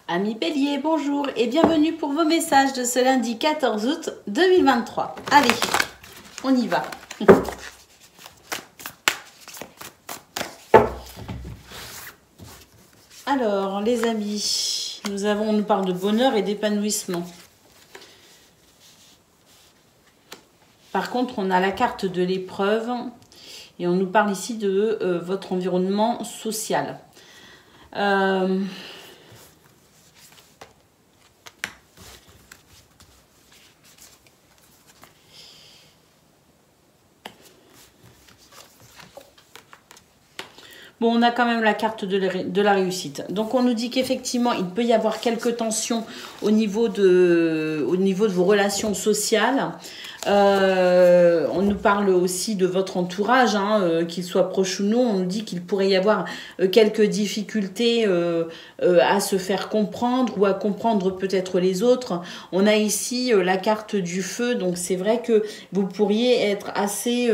Amis Bélier, bonjour et bienvenue pour vos messages de ce lundi 14 août 2023. Allez, on y va. Alors, les amis, on nous parle de bonheur et d'épanouissement. Par contre, on a la carte de l'épreuve et on nous parle ici de votre environnement social. Bon, on a quand même la carte de la réussite. Donc, on nous dit qu'effectivement, il peut y avoir quelques tensions au niveau de vos relations sociales. On nous parle aussi de votre entourage, qu'il soit proche ou non. On nous dit qu'il pourrait y avoir quelques difficultés à se faire comprendre ou à comprendre peut-être les autres. On a ici la carte du feu. Donc, c'est vrai que vous pourriez être assez...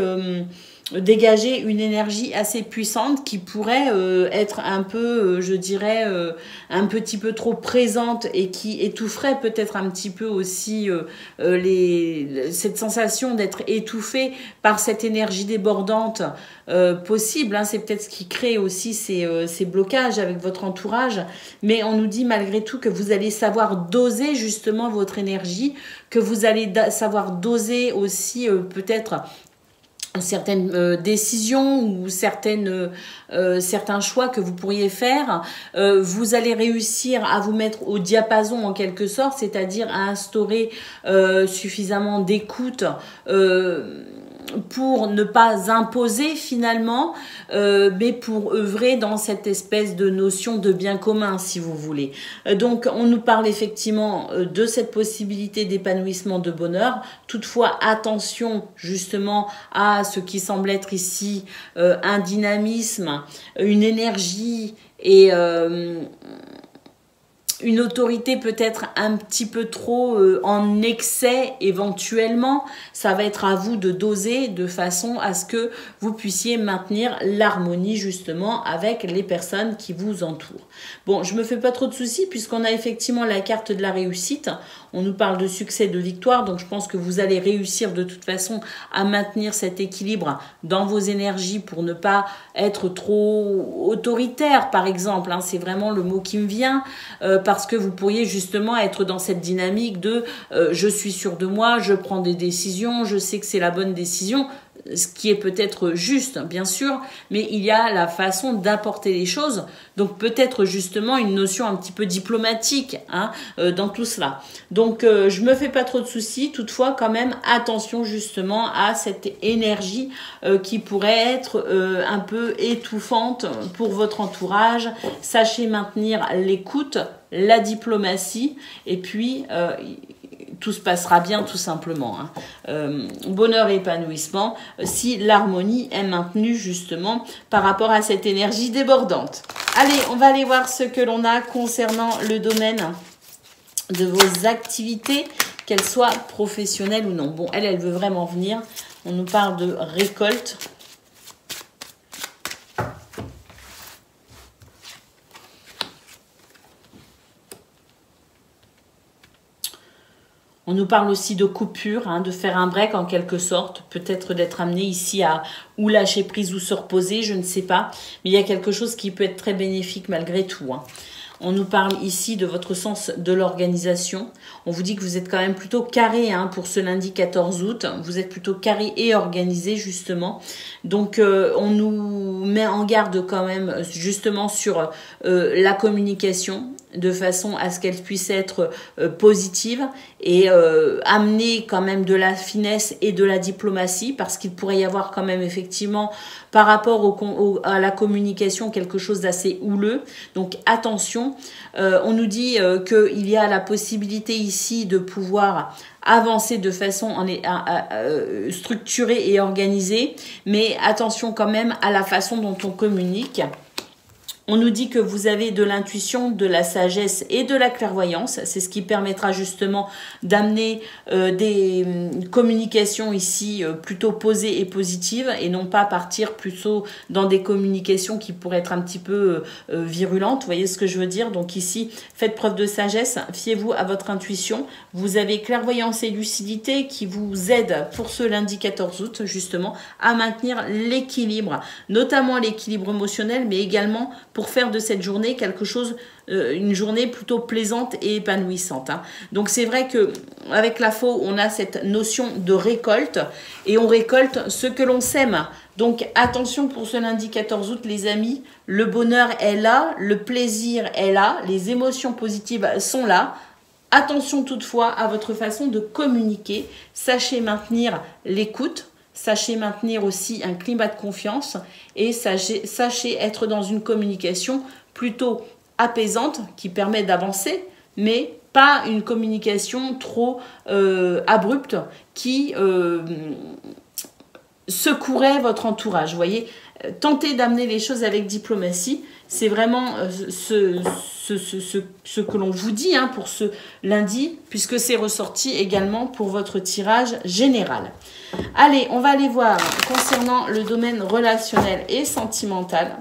dégager une énergie assez puissante qui pourrait être un peu, je dirais, un petit peu trop présente et qui étoufferait peut-être un petit peu aussi cette sensation d'être étouffé par cette énergie débordante possible. C'est peut-être ce qui crée aussi ces blocages avec votre entourage. Mais on nous dit malgré tout que vous allez savoir doser justement votre énergie, que vous allez savoir doser aussi peut-être certaines décisions ou certains choix que vous pourriez faire. Vous allez réussir à vous mettre au diapason en quelque sorte, c'est-à-dire à instaurer suffisamment d'écoute pour ne pas imposer finalement, mais pour œuvrer dans cette espèce de notion de bien commun, si vous voulez. Donc, on nous parle effectivement de cette possibilité d'épanouissement de bonheur. Toutefois, attention justement à ce qui semble être ici un dynamisme, une énergie et... une autorité peut-être un petit peu trop en excès éventuellement. Ça va être à vous de doser de façon à ce que vous puissiez maintenir l'harmonie justement avec les personnes qui vous entourent. Bon, je me fais pas trop de soucis puisqu'on a effectivement la carte de la réussite. On nous parle de succès, de victoire, donc je pense que vous allez réussir de toute façon à maintenir cet équilibre dans vos énergies pour ne pas être trop autoritaire par exemple. C'est vraiment le mot qui me vient parce que vous pourriez justement être dans cette dynamique de je suis sûr de moi, je prends des décisions, je sais que c'est la bonne décision, ce qui est peut-être juste, bien sûr, mais il y a la façon d'apporter les choses, donc peut-être justement une notion un petit peu diplomatique dans tout cela. Donc je me fais pas trop de soucis, toutefois quand même attention justement à cette énergie qui pourrait être un peu étouffante pour votre entourage. Sachez maintenir l'écoute, la diplomatie et puis tout se passera bien tout simplement. Bonheur et épanouissement si l'harmonie est maintenue justement par rapport à cette énergie débordante. Allez, on va aller voir ce que l'on a concernant le domaine de vos activités, qu'elles soient professionnelles ou non. Bon, elle veut vraiment venir. On nous parle de récolte. On nous parle aussi de coupure, de faire un break en quelque sorte, peut-être d'être amené ici à ou lâcher prise ou se reposer, je ne sais pas. Mais il y a quelque chose qui peut être très bénéfique malgré tout. On nous parle ici de votre sens de l'organisation. On vous dit que vous êtes quand même plutôt carré pour ce lundi 14 août. Vous êtes plutôt carré et organisé justement. Donc on nous met en garde quand même justement sur la communication de façon à ce qu'elle puisse être positive et amener quand même de la finesse et de la diplomatie parce qu'il pourrait y avoir quand même effectivement par rapport à la communication quelque chose d'assez houleux. Donc attention, on nous dit qu'il y a la possibilité ici de pouvoir avancer de façon structurée et organisée, mais attention quand même à la façon dont on communique. On nous dit que vous avez de l'intuition, de la sagesse et de la clairvoyance. C'est ce qui permettra justement d'amener des communications ici plutôt posées et positives et non pas partir plutôt dans des communications qui pourraient être un petit peu virulentes. Vous voyez ce que je veux dire? Donc ici, faites preuve de sagesse, fiez-vous à votre intuition. Vous avez clairvoyance et lucidité qui vous aident pour ce lundi 14 août justement à maintenir l'équilibre, notamment l'équilibre émotionnel, mais également pour faire de cette journée quelque chose, une journée plutôt plaisante et épanouissante. Donc c'est vrai que avec la faux, on a cette notion de récolte et on récolte ce que l'on sème. Donc attention pour ce lundi 14 août les amis, le bonheur est là, le plaisir est là, les émotions positives sont là. Attention toutefois à votre façon de communiquer, sachez maintenir l'écoute. Sachez maintenir aussi un climat de confiance et sachez être dans une communication plutôt apaisante qui permet d'avancer, mais pas une communication trop abrupte qui secouerait votre entourage. Vous voyez, tentez d'amener les choses avec diplomatie. C'est vraiment ce que l'on vous dit pour ce lundi, puisque c'est ressorti également pour votre tirage général. Allez, on va aller voir concernant le domaine relationnel et sentimental.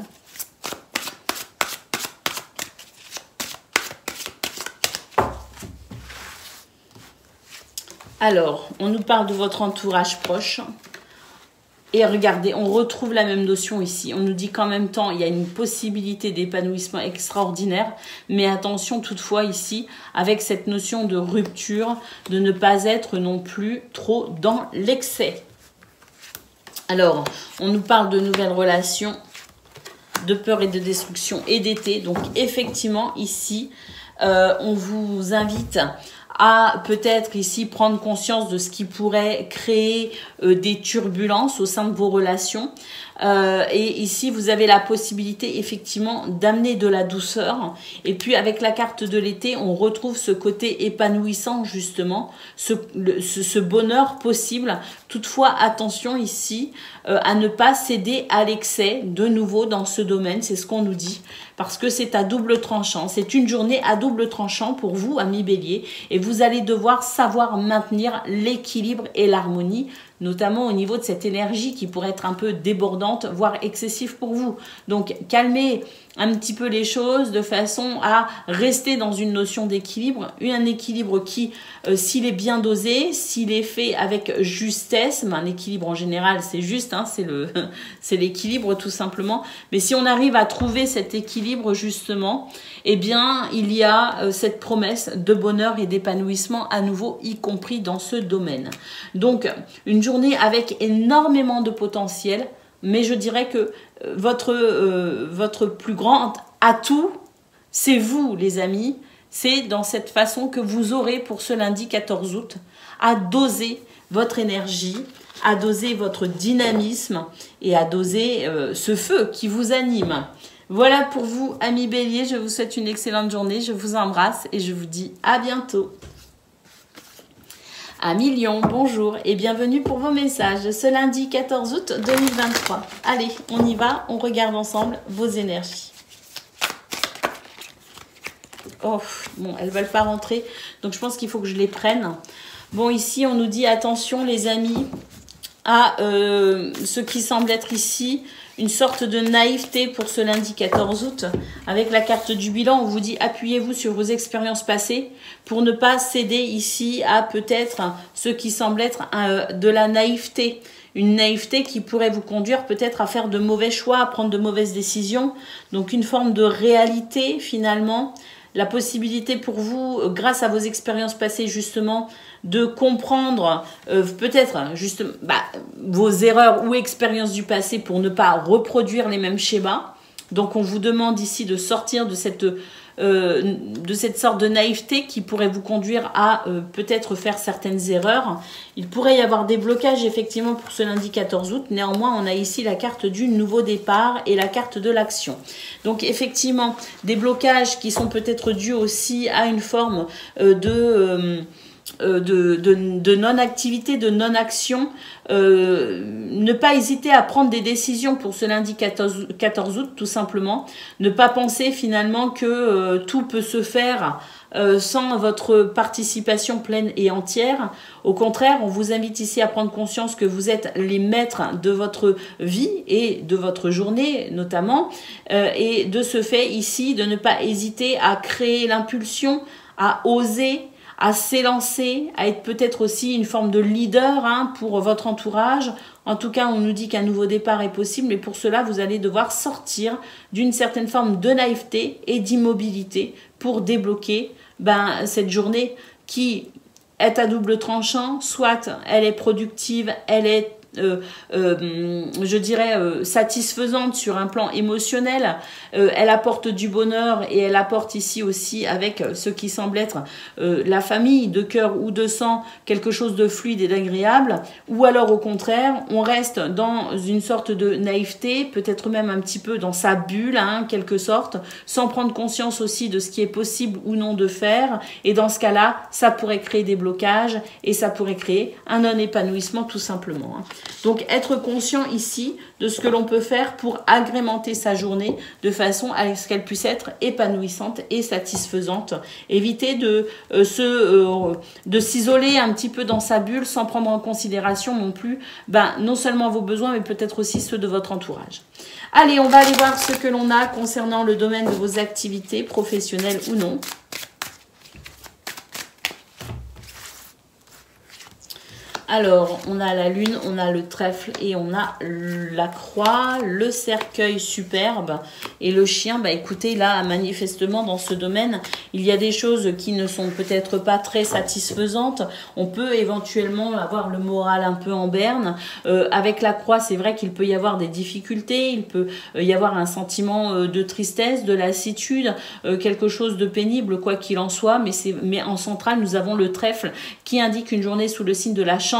Alors, on nous parle de votre entourage proche. Et regardez, on retrouve la même notion ici. On nous dit qu'en même temps, il y a une possibilité d'épanouissement extraordinaire. Mais attention toutefois ici, avec cette notion de rupture, de ne pas être non plus trop dans l'excès. Alors, on nous parle de nouvelles relations, de peur et de destruction et d'été. Donc effectivement, ici, on vous invite à peut-être ici prendre conscience de ce qui pourrait créer des turbulences au sein de vos relations. Et ici, vous avez la possibilité effectivement d'amener de la douceur. Et puis avec la carte de l'été, on retrouve ce côté épanouissant justement, ce bonheur possible. Toutefois, attention ici à ne pas céder à l'excès de nouveau dans ce domaine. C'est ce qu'on nous dit. Parce que c'est à double tranchant. C'est une journée à double tranchant pour vous, amis bélier. Et vous allez devoir savoir maintenir l'équilibre et l'harmonie, notamment au niveau de cette énergie qui pourrait être un peu débordante, voire excessive pour vous. Donc, calmez un petit peu les choses de façon à rester dans une notion d'équilibre. Un équilibre qui, s'il est bien dosé, s'il est fait avec justesse, mais un équilibre en général, c'est juste, c'est l'équilibre tout simplement. Mais si on arrive à trouver cet équilibre justement, eh bien, il y a cette promesse de bonheur et d'épanouissement à nouveau, y compris dans ce domaine. Donc, une journée avec énormément de potentiel, mais je dirais que votre plus grand atout, c'est vous, les amis. C'est dans cette façon que vous aurez pour ce lundi 14 août à doser votre énergie, à doser votre dynamisme et à doser ce feu qui vous anime. Voilà pour vous, amis béliers. Je vous souhaite une excellente journée. Je vous embrasse et je vous dis à bientôt. Amis Lion, bonjour et bienvenue pour vos messages ce lundi 14 août 2023. Allez, on y va, on regarde ensemble vos énergies. Oh, bon, elles ne veulent pas rentrer, donc je pense qu'il faut que je les prenne. Bon, ici, on nous dit attention les amis à ce qui semble être ici une sorte de naïveté pour ce lundi 14 août. Avec la carte du bilan, on vous dit appuyez-vous sur vos expériences passées pour ne pas céder ici à peut-être ce qui semble être de la naïveté. Une naïveté qui pourrait vous conduire peut-être à faire de mauvais choix, à prendre de mauvaises décisions. Donc une forme de réalité finalement. La possibilité pour vous, grâce à vos expériences passées justement, de comprendre peut-être justement vos erreurs ou expériences du passé pour ne pas reproduire les mêmes schémas. Donc on vous demande ici de sortir de cette sorte de naïveté qui pourrait vous conduire à peut-être faire certaines erreurs. Il pourrait y avoir des blocages effectivement pour ce lundi 14 août. Néanmoins, on a ici la carte du nouveau départ et la carte de l'action. Donc effectivement, des blocages qui sont peut-être dus aussi à une forme de non-activité, de non-action. Ne pas hésiter à prendre des décisions pour ce lundi 14 août, tout simplement. Ne pas penser finalement que tout peut se faire sans votre participation pleine et entière. Au contraire, on vous invite ici à prendre conscience que vous êtes les maîtres de votre vie et de votre journée notamment. Et de ce fait ici, de ne pas hésiter à créer l'impulsion, à oser, à s'élancer, à être peut-être aussi une forme de leader pour votre entourage. En tout cas, on nous dit qu'un nouveau départ est possible, mais pour cela, vous allez devoir sortir d'une certaine forme de naïveté et d'immobilité pour débloquer cette journée qui est à double tranchant. Soit elle est productive, elle est je dirais satisfaisante sur un plan émotionnel, elle apporte du bonheur et elle apporte ici aussi avec ce qui semble être la famille de cœur ou de sang quelque chose de fluide et d'agréable, ou alors au contraire on reste dans une sorte de naïveté, peut-être même un petit peu dans sa bulle en quelque sorte, sans prendre conscience aussi de ce qui est possible ou non de faire, et dans ce cas-là ça pourrait créer des blocages et ça pourrait créer un non-épanouissement tout simplement. Donc être conscient ici de ce que l'on peut faire pour agrémenter sa journée de façon à ce qu'elle puisse être épanouissante et satisfaisante. Éviter de s'isoler un petit peu dans sa bulle sans prendre en considération non plus non seulement vos besoins mais peut-être aussi ceux de votre entourage. Allez, on va aller voir ce que l'on a concernant le domaine de vos activités professionnelles ou non. Alors, on a la lune, on a le trèfle et on a la croix, le cercueil superbe et le chien. Écoutez, là, manifestement, dans ce domaine, il y a des choses qui ne sont peut-être pas très satisfaisantes. On peut éventuellement avoir le moral un peu en berne. Avec la croix, c'est vrai qu'il peut y avoir des difficultés, il peut y avoir un sentiment de tristesse, de lassitude, quelque chose de pénible, quoi qu'il en soit. Mais en centrale, nous avons le trèfle qui indique une journée sous le signe de la chance,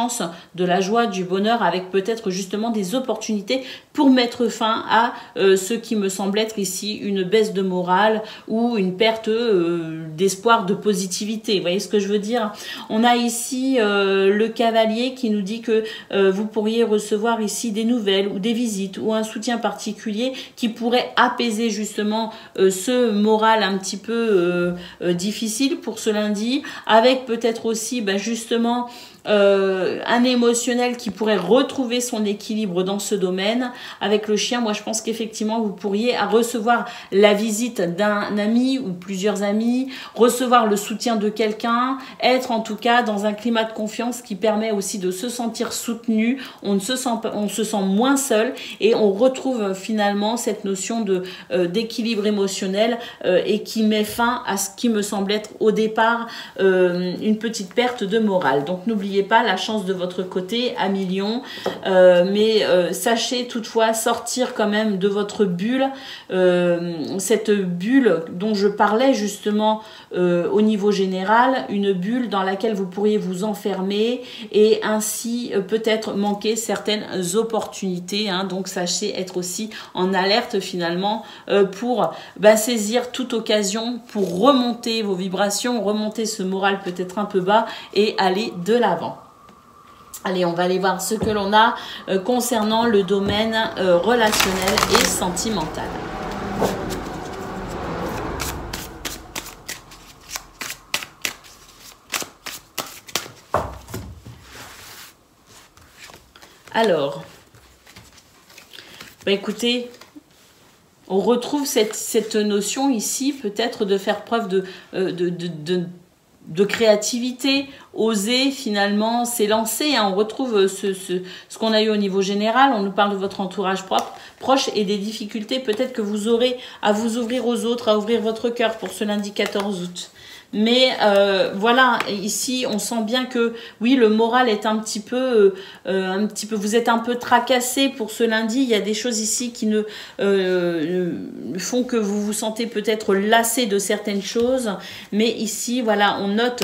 de la joie, du bonheur, avec peut-être justement des opportunités pour mettre fin à ce qui me semble être ici une baisse de morale ou une perte d'espoir, de positivité. Vous voyez ce que je veux dire? On a ici le cavalier qui nous dit que vous pourriez recevoir ici des nouvelles ou des visites ou un soutien particulier qui pourrait apaiser justement ce moral un petit peu difficile pour ce lundi, avec peut-être aussi justement un émotionnel qui pourrait retrouver son équilibre dans ce domaine. Avec le chien, moi je pense qu'effectivement vous pourriez recevoir la visite d'un ami ou plusieurs amis, recevoir le soutien de quelqu'un, être en tout cas dans un climat de confiance qui permet aussi de se sentir soutenu, on se sent moins seul et on retrouve finalement cette notion d'équilibre émotionnel et qui met fin à ce qui me semble être au départ une petite perte de morale. Donc n'oubliez pas la chance de votre côté à millions, mais sachez toutefois sortir quand même de votre bulle, cette bulle dont je parlais justement au niveau général, une bulle dans laquelle vous pourriez vous enfermer et ainsi peut-être manquer certaines opportunités, donc sachez être aussi en alerte finalement pour saisir toute occasion pour remonter vos vibrations, remonter ce moral peut-être un peu bas et aller de l'avant. Allez, on va aller voir ce que l'on a concernant le domaine relationnel et sentimental. Alors, écoutez, on retrouve cette notion ici peut-être de faire preuve de créativité, oser finalement s'élancer. On retrouve ce qu'on a eu au niveau général. On nous parle de votre entourage proche et des difficultés peut-être que vous aurez à vous ouvrir aux autres, à ouvrir votre cœur pour ce lundi 14 août. Mais voilà, ici on sent bien que oui, le moral est un petit peu, vous êtes un peu tracassé pour ce lundi. Il y a des choses ici qui ne font que vous vous sentez peut-être lassé de certaines choses. Mais ici, voilà, on note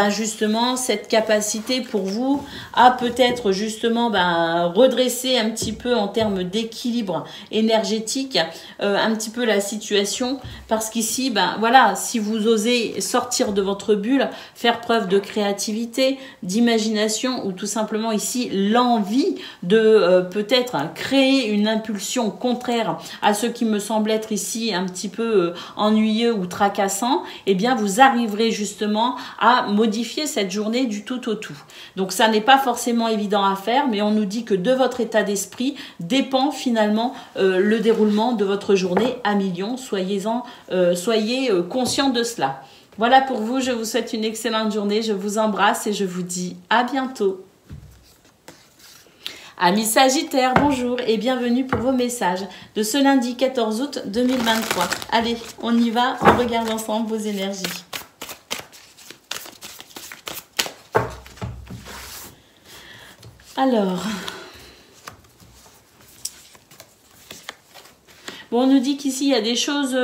justement cette capacité pour vous à peut-être justement redresser un petit peu en termes d'équilibre énergétique un petit peu la situation, parce qu'ici voilà, si vous osez sortir de votre bulle, faire preuve de créativité, d'imagination ou tout simplement ici l'envie de peut-être créer une impulsion contraire à ce qui me semble être ici un petit peu ennuyeux ou tracassant, eh bien vous arriverez justement à modifier cette journée du tout au tout. Donc ça n'est pas forcément évident à faire, mais on nous dit que de votre état d'esprit dépend finalement le déroulement de votre journée à millions. Soyez conscient de cela. Voilà pour vous, je vous souhaite une excellente journée, je vous embrasse et je vous dis à bientôt. Amis Sagittaires, bonjour et bienvenue pour vos messages de ce lundi 14 août 2023. Allez, on y va, on regarde ensemble vos énergies. Alors, bon, on nous dit qu'ici, il y a des choses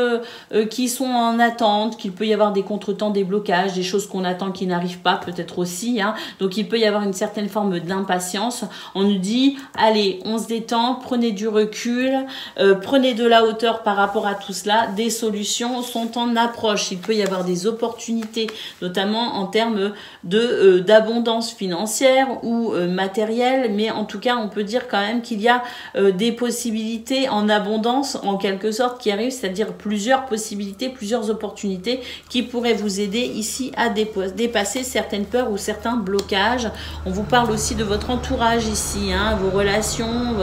qui sont en attente, qu'il peut y avoir des contretemps, des blocages, des choses qu'on attend qui n'arrivent pas, peut-être aussi. Hein. Donc, il peut y avoir une certaine forme d'impatience. On nous dit, allez, on se détend, prenez du recul, prenez de la hauteur par rapport à tout cela. Des solutions sont en approche. Il peut y avoir des opportunités, notamment en termes d'abondance financière ou matérielle. Mais en tout cas, on peut dire quand même qu'il y a des possibilités en abondance, en quelque sorte, qui arrivent, c'est-à-dire plusieurs possibilités, plusieurs opportunités qui pourraient vous aider ici à dépasser certaines peurs ou certains blocages. On vous parle aussi de votre entourage ici, hein, vos relations,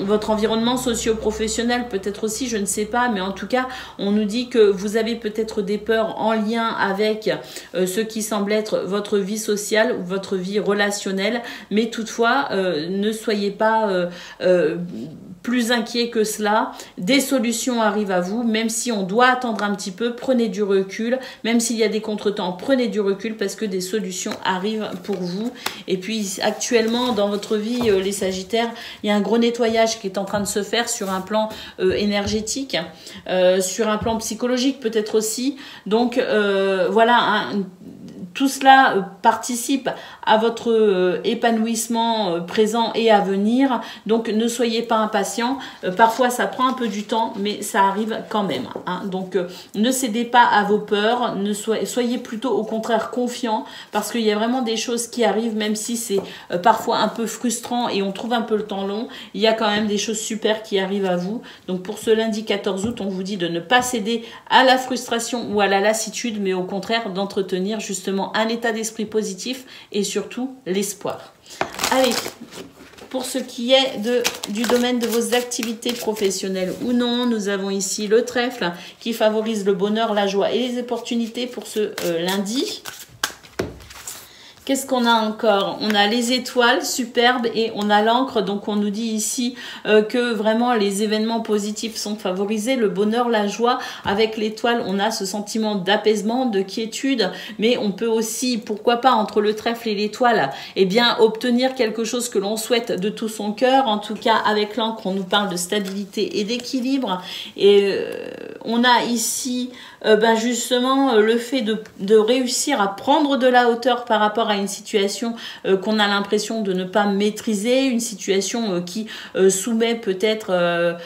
votre environnement socio-professionnel peut-être aussi, je ne sais pas, mais en tout cas, on nous dit que vous avez peut-être des peurs en lien avec ce qui semble être votre vie sociale ou votre vie relationnelle, mais toutefois, ne soyez pas plus inquiet que cela. Des solutions arrivent à vous, même si on doit attendre un petit peu, prenez du recul, même s'il y a des contretemps, prenez du recul parce que des solutions arrivent pour vous. Et puis actuellement dans votre vie, les Sagittaires, il y a un gros nettoyage qui est en train de se faire sur un plan énergétique, sur un plan psychologique peut-être aussi. Donc voilà, tout cela participe à votre épanouissement présent et à venir. Donc, ne soyez pas impatients. Parfois, ça prend un peu du temps, mais ça arrive quand même. Hein. Donc, ne cédez pas à vos peurs. Soyez plutôt, au contraire, confiants parce qu'il y a vraiment des choses qui arrivent, même si c'est parfois un peu frustrant et on trouve un peu le temps long. Il y a quand même des choses super qui arrivent à vous. Donc, pour ce lundi 14 août, on vous dit de ne pas céder à la frustration ou à la lassitude, mais au contraire, d'entretenir justement un état d'esprit positif et surtout l'espoir. Allez, pour ce qui est du domaine de vos activités professionnelles ou non, nous avons ici le trèfle qui favorise le bonheur, la joie et les opportunités pour ce lundi. Qu'est-ce qu'on a encore? On a les étoiles, superbes, et on a l'encre. Donc, on nous dit ici que vraiment les événements positifs sont favorisés, le bonheur, la joie. Avec l'étoile, on a ce sentiment d'apaisement, de quiétude, mais on peut aussi, pourquoi pas, entre le trèfle et l'étoile, eh bien, obtenir quelque chose que l'on souhaite de tout son cœur. En tout cas, avec l'encre, on nous parle de stabilité et d'équilibre. Et on a ici justement le fait de réussir à prendre de la hauteur par rapport à une situation qu'on a l'impression de ne pas maîtriser, une situation qui soumet peut-être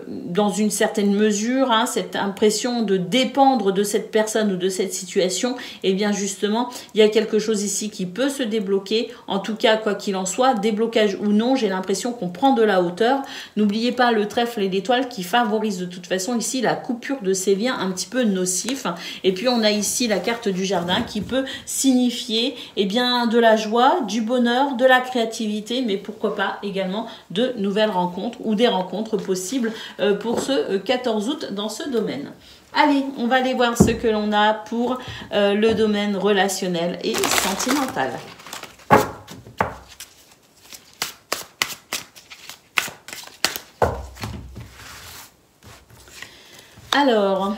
dans une certaine mesure cette impression de dépendre de cette personne ou de cette situation. Et bien justement, il y a quelque chose ici qui peut se débloquer. En tout cas, quoi qu'il en soit, déblocage ou non, j'ai l'impression qu'on prend de la hauteur. N'oubliez pas le trèfle et l'étoile qui favorisent de toute façon ici la coupure de ces liens un petit peu nocifs. Et puis on a ici la carte du jardin qui peut signifier de la joie, du bonheur, de la créativité, mais pourquoi pas également de nouvelles rencontres ou des rencontres possibles pour ce 14 août dans ce domaine. Allez, on va aller voir ce que l'on a pour le domaine relationnel et sentimental. Alors,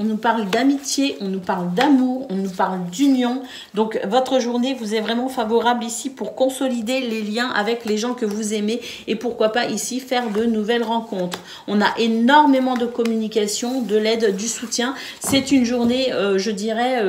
on nous parle d'amitié, on nous parle d'amour, on nous parle d'union. Donc, votre journée vous est vraiment favorable ici pour consolider les liens avec les gens que vous aimez et pourquoi pas ici faire de nouvelles rencontres. On a énormément de communication, de l'aide, du soutien. C'est une journée, je dirais,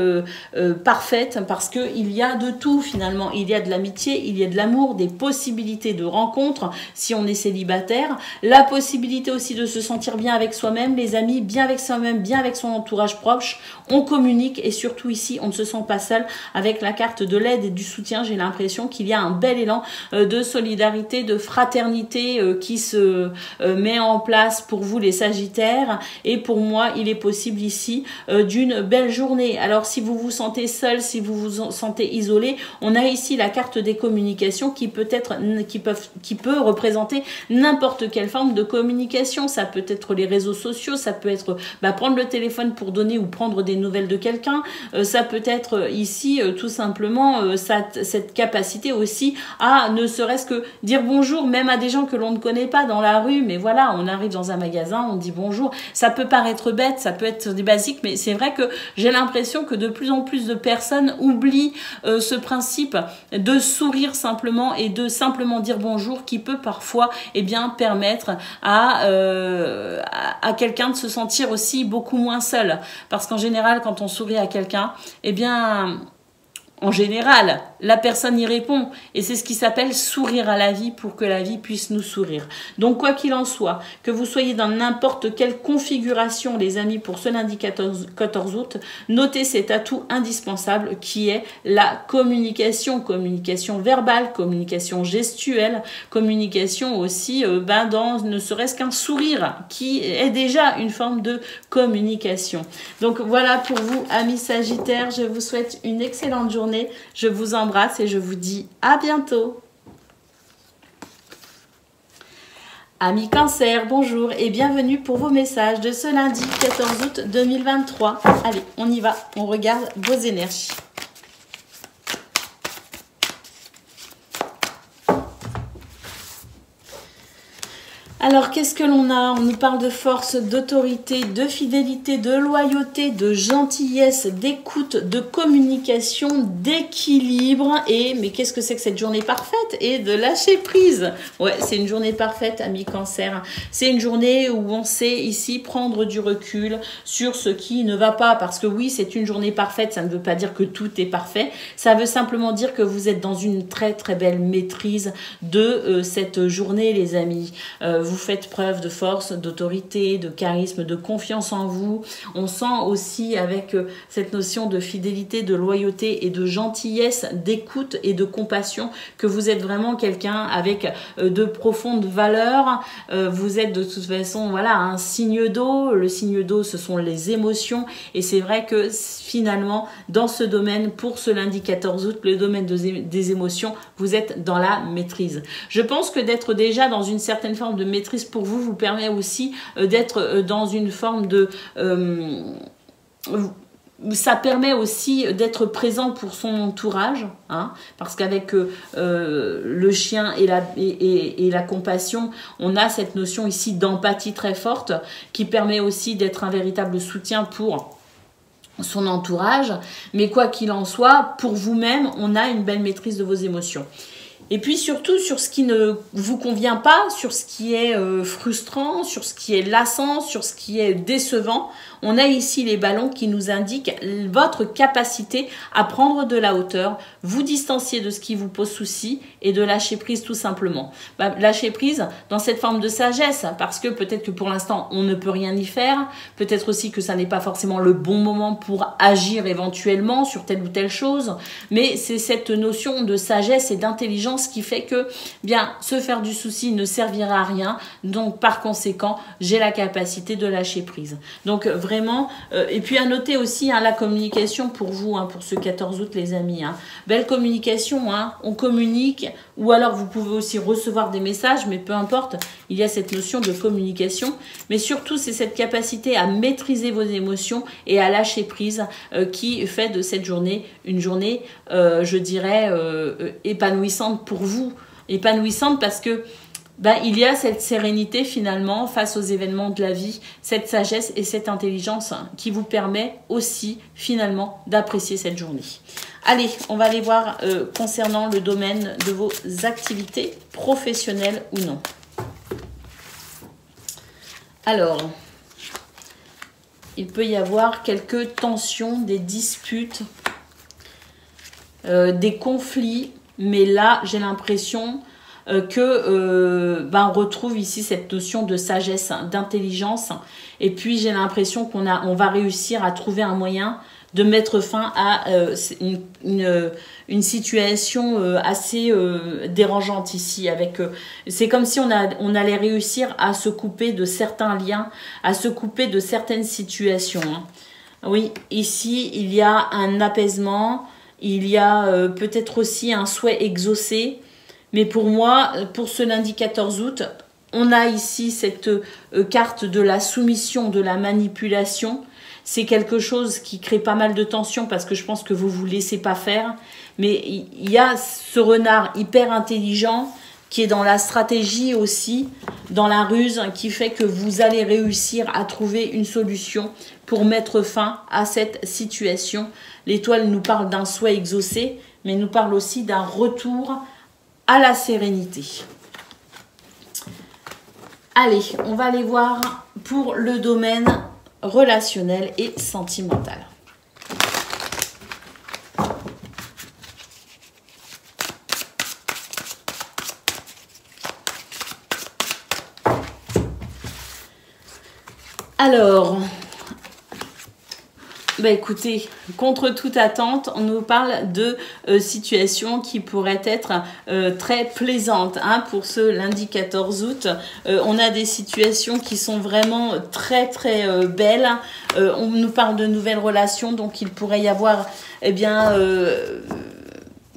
parfaite parce qu'il y a de tout finalement. Il y a de l'amitié, il y a de l'amour, des possibilités de rencontres si on est célibataire. La possibilité aussi de se sentir bien avec soi-même, les amis, bien avec soi-même, bien avec son entourage proche, on communique et surtout ici, on ne se sent pas seul avec la carte de l'aide et du soutien. J'ai l'impression qu'il y a un bel élan de solidarité, de fraternité qui se met en place pour vous les Sagittaires. Et pour moi, il est possible ici d'une belle journée. Alors, si vous vous sentez seul, si vous vous sentez isolé, on a ici la carte des communications qui peut représenter n'importe quelle forme de communication. Ça peut être les réseaux sociaux, ça peut être prendre le téléphone pour donner ou prendre des nouvelles de quelqu'un. Ça peut être ici tout simplement cette capacité aussi à ne serait-ce que dire bonjour même à des gens que l'on ne connaît pas dans la rue. Mais voilà, on arrive dans un magasin, on dit bonjour. Ça peut paraître bête, ça peut être des basiques, mais c'est vrai que j'ai l'impression que de plus en plus de personnes oublient ce principe de sourire simplement et de simplement dire bonjour qui peut parfois permettre à quelqu'un de se sentir aussi beaucoup moins seul. Parce qu'en général, quand on sourit à quelqu'un, en général, la personne y répond et c'est ce qui s'appelle sourire à la vie pour que la vie puisse nous sourire. Donc quoi qu'il en soit, que vous soyez dans n'importe quelle configuration les amis pour ce lundi 14 août, notez cet atout indispensable qui est la communication, communication verbale, communication gestuelle, communication aussi dans ne serait-ce qu'un sourire qui est déjà une forme de communication. Donc voilà pour vous amis Sagittaires, je vous souhaite une excellente journée. Je vous embrasse et je vous dis à bientôt. Amis Cancer, bonjour et bienvenue pour vos messages de ce lundi 14 août 2023. Allez, on y va, on regarde vos énergies. Alors, qu'est-ce que l'on a? On nous parle de force, d'autorité, de fidélité, de loyauté, de gentillesse, d'écoute, de communication, d'équilibre. Mais qu'est-ce que c'est que cette journée parfaite? Et de lâcher prise. Ouais, c'est une journée parfaite, amis Cancer. C'est une journée où on sait ici prendre du recul sur ce qui ne va pas. Parce que oui, c'est une journée parfaite. Ça ne veut pas dire que tout est parfait. Ça veut simplement dire que vous êtes dans une très très belle maîtrise de cette journée, les amis. Vous faites preuve de force, d'autorité, de charisme, de confiance en vous. On sent aussi avec cette notion de fidélité, de loyauté et de gentillesse, d'écoute et de compassion que vous êtes vraiment quelqu'un avec de profondes valeurs. Vous êtes de toute façon un signe d'eau. Le signe d'eau, ce sont les émotions. Et c'est vrai que finalement, dans ce domaine, pour ce lundi 14 août, le domaine des émotions, vous êtes dans la maîtrise. Je pense que d'être déjà dans une certaine forme de maîtrise pour vous permet aussi d'être dans une forme de... ça permet aussi d'être présent pour son entourage, parce qu'avec le chien et la compassion, on a cette notion ici d'empathie très forte qui permet aussi d'être un véritable soutien pour son entourage. Mais quoi qu'il en soit, pour vous-même, on a une belle maîtrise de vos émotions. Et puis surtout sur ce qui ne vous convient pas, sur ce qui est frustrant, sur ce qui est lassant, sur ce qui est décevant, on a ici les ballons qui nous indiquent votre capacité à prendre de la hauteur, vous distancier de ce qui vous pose souci et de lâcher prise tout simplement. Lâcher prise dans cette forme de sagesse, parce que peut-être que pour l'instant on ne peut rien y faire, peut-être aussi que ça n'est pas forcément le bon moment pour agir éventuellement sur telle ou telle chose, mais c'est cette notion de sagesse et d'intelligence qui fait que se faire du souci ne servira à rien, donc par conséquent j'ai la capacité de lâcher prise. Donc vraiment, et puis à noter aussi la communication pour vous, pour ce 14 août les amis. Belle communication, on communique, ou alors vous pouvez aussi recevoir des messages, mais peu importe, il y a cette notion de communication, mais surtout c'est cette capacité à maîtriser vos émotions et à lâcher prise qui fait de cette journée une journée, je dirais, épanouissante pour vous, épanouissante parce que il y a cette sérénité finalement face aux événements de la vie, cette sagesse et cette intelligence qui vous permet aussi finalement d'apprécier cette journée. Allez, on va aller voir concernant le domaine de vos activités professionnelles ou non. Alors, il peut y avoir quelques tensions, des disputes, des conflits, mais là j'ai l'impression on retrouve ici cette notion de sagesse, d'intelligence. Et puis j'ai l'impression on va réussir à trouver un moyen de mettre fin à une situation assez dérangeante ici. C'est comme si on allait réussir à se couper de certains liens, à se couper de certaines situations. Hein. Oui, ici, il y a un apaisement, il y a peut-être aussi un souhait exaucé. Mais pour moi, pour ce lundi 14 août, on a ici cette carte de la soumission, de la manipulation. C'est quelque chose qui crée pas mal de tension parce que je pense que vous vous laissez pas faire. Mais il y a ce renard hyper intelligent qui est dans la stratégie aussi, dans la ruse, qui fait que vous allez réussir à trouver une solution pour mettre fin à cette situation. L'étoile nous parle d'un souhait exaucé, mais nous parle aussi d'un retour à la sérénité. Allez, on va aller voir pour le domaine relationnel et sentimental. Alors, écoutez, contre toute attente, on nous parle de situations qui pourraient être très plaisantes. Hein, pour ce lundi 14 août, on a des situations qui sont vraiment très très belles. On nous parle de nouvelles relations, donc il pourrait y avoir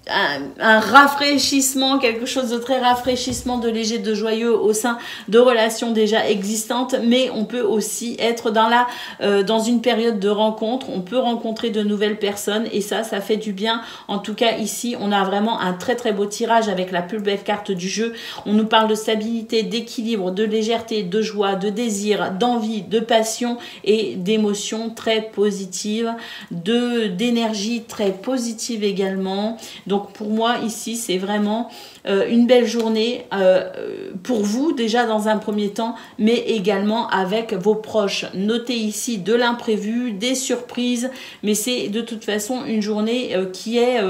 un rafraîchissement, quelque chose de très rafraîchissement, de léger, de joyeux au sein de relations déjà existantes, mais on peut aussi être dans une période de rencontre, on peut rencontrer de nouvelles personnes et ça fait du bien. En tout cas ici, on a vraiment un très très beau tirage avec la plus belle carte du jeu. On nous parle de stabilité, d'équilibre, de légèreté, de joie, de désir, d'envie, de passion et d'émotions très positives, d'énergie très positive également. Donc pour moi ici c'est vraiment une belle journée pour vous déjà dans un premier temps, mais également avec vos proches. Notez ici de l'imprévu, des surprises, mais c'est de toute façon une journée qui est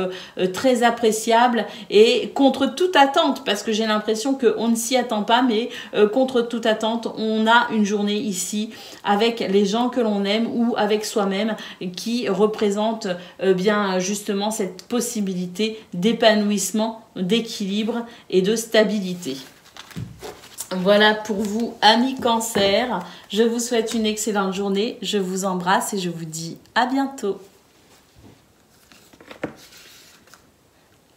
très appréciable et contre toute attente, parce que j'ai l'impression qu'on ne s'y attend pas, mais contre toute attente, on a une journée ici avec les gens que l'on aime ou avec soi-même qui représente bien justement cette possibilité d'épanouissement, d'équilibre et de stabilité. Voilà pour vous, amis Cancer. Je vous souhaite une excellente journée. Je vous embrasse et je vous dis à bientôt.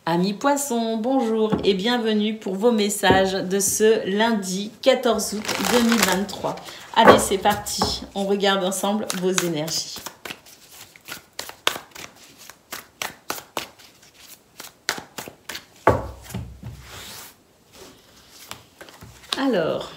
Amis Poissons, bonjour et bienvenue pour vos messages de ce lundi 14 août 2023. Allez, c'est parti. On regarde ensemble vos énergies. Alors,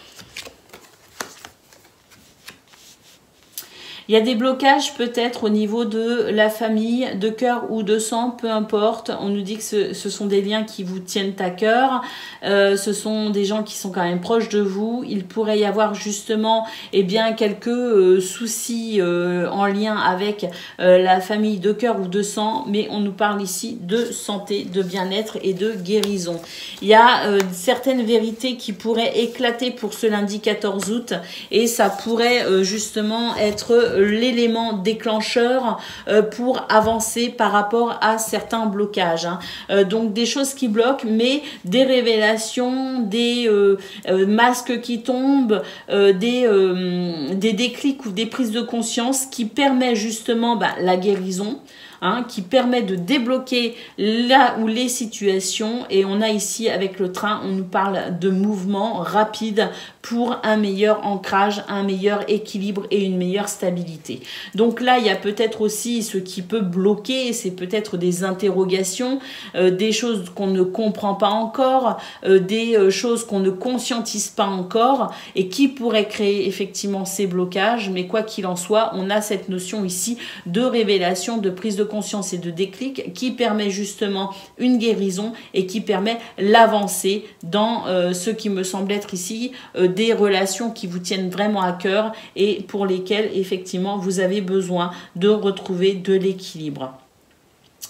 il y a des blocages peut-être au niveau de la famille, de cœur ou de sang, peu importe. On nous dit que ce sont des liens qui vous tiennent à cœur. Ce sont des gens qui sont quand même proches de vous. Il pourrait y avoir justement quelques soucis en lien avec la famille de cœur ou de sang. Mais on nous parle ici de santé, de bien-être et de guérison. Il y a certaines vérités qui pourraient éclater pour ce lundi 14 août. Et ça pourrait justement être l'élément déclencheur pour avancer par rapport à certains blocages. Hein. Donc des choses qui bloquent, mais des révélations, des masques qui tombent, des déclics ou des prises de conscience qui permettent justement la guérison. Hein, qui permet de débloquer là où les situations, et on a ici avec le train, on nous parle de mouvement rapide pour un meilleur ancrage, un meilleur équilibre et une meilleure stabilité. Donc là, il y a peut-être aussi ce qui peut bloquer, c'est peut-être des interrogations, des choses qu'on ne comprend pas encore, des choses qu'on ne conscientise pas encore et qui pourraient créer effectivement ces blocages, mais quoi qu'il en soit, on a cette notion ici de révélation, de prise de conscience et de déclic qui permet justement une guérison et qui permet l'avancée dans ce qui me semble être ici des relations qui vous tiennent vraiment à cœur et pour lesquelles effectivement vous avez besoin de retrouver de l'équilibre.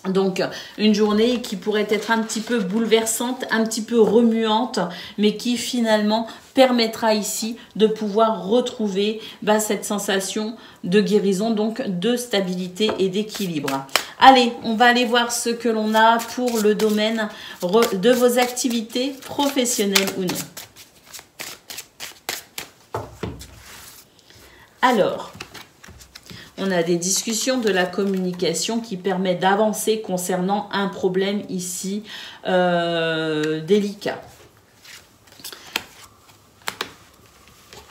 Donc, une journée qui pourrait être un petit peu bouleversante, un petit peu remuante, mais qui finalement permettra ici de pouvoir retrouver cette sensation de guérison, donc de stabilité et d'équilibre. Allez, on va aller voir ce que l'on a pour le domaine de vos activités professionnelles ou non. Alors, on a des discussions de la communication qui permet d'avancer concernant un problème ici délicat.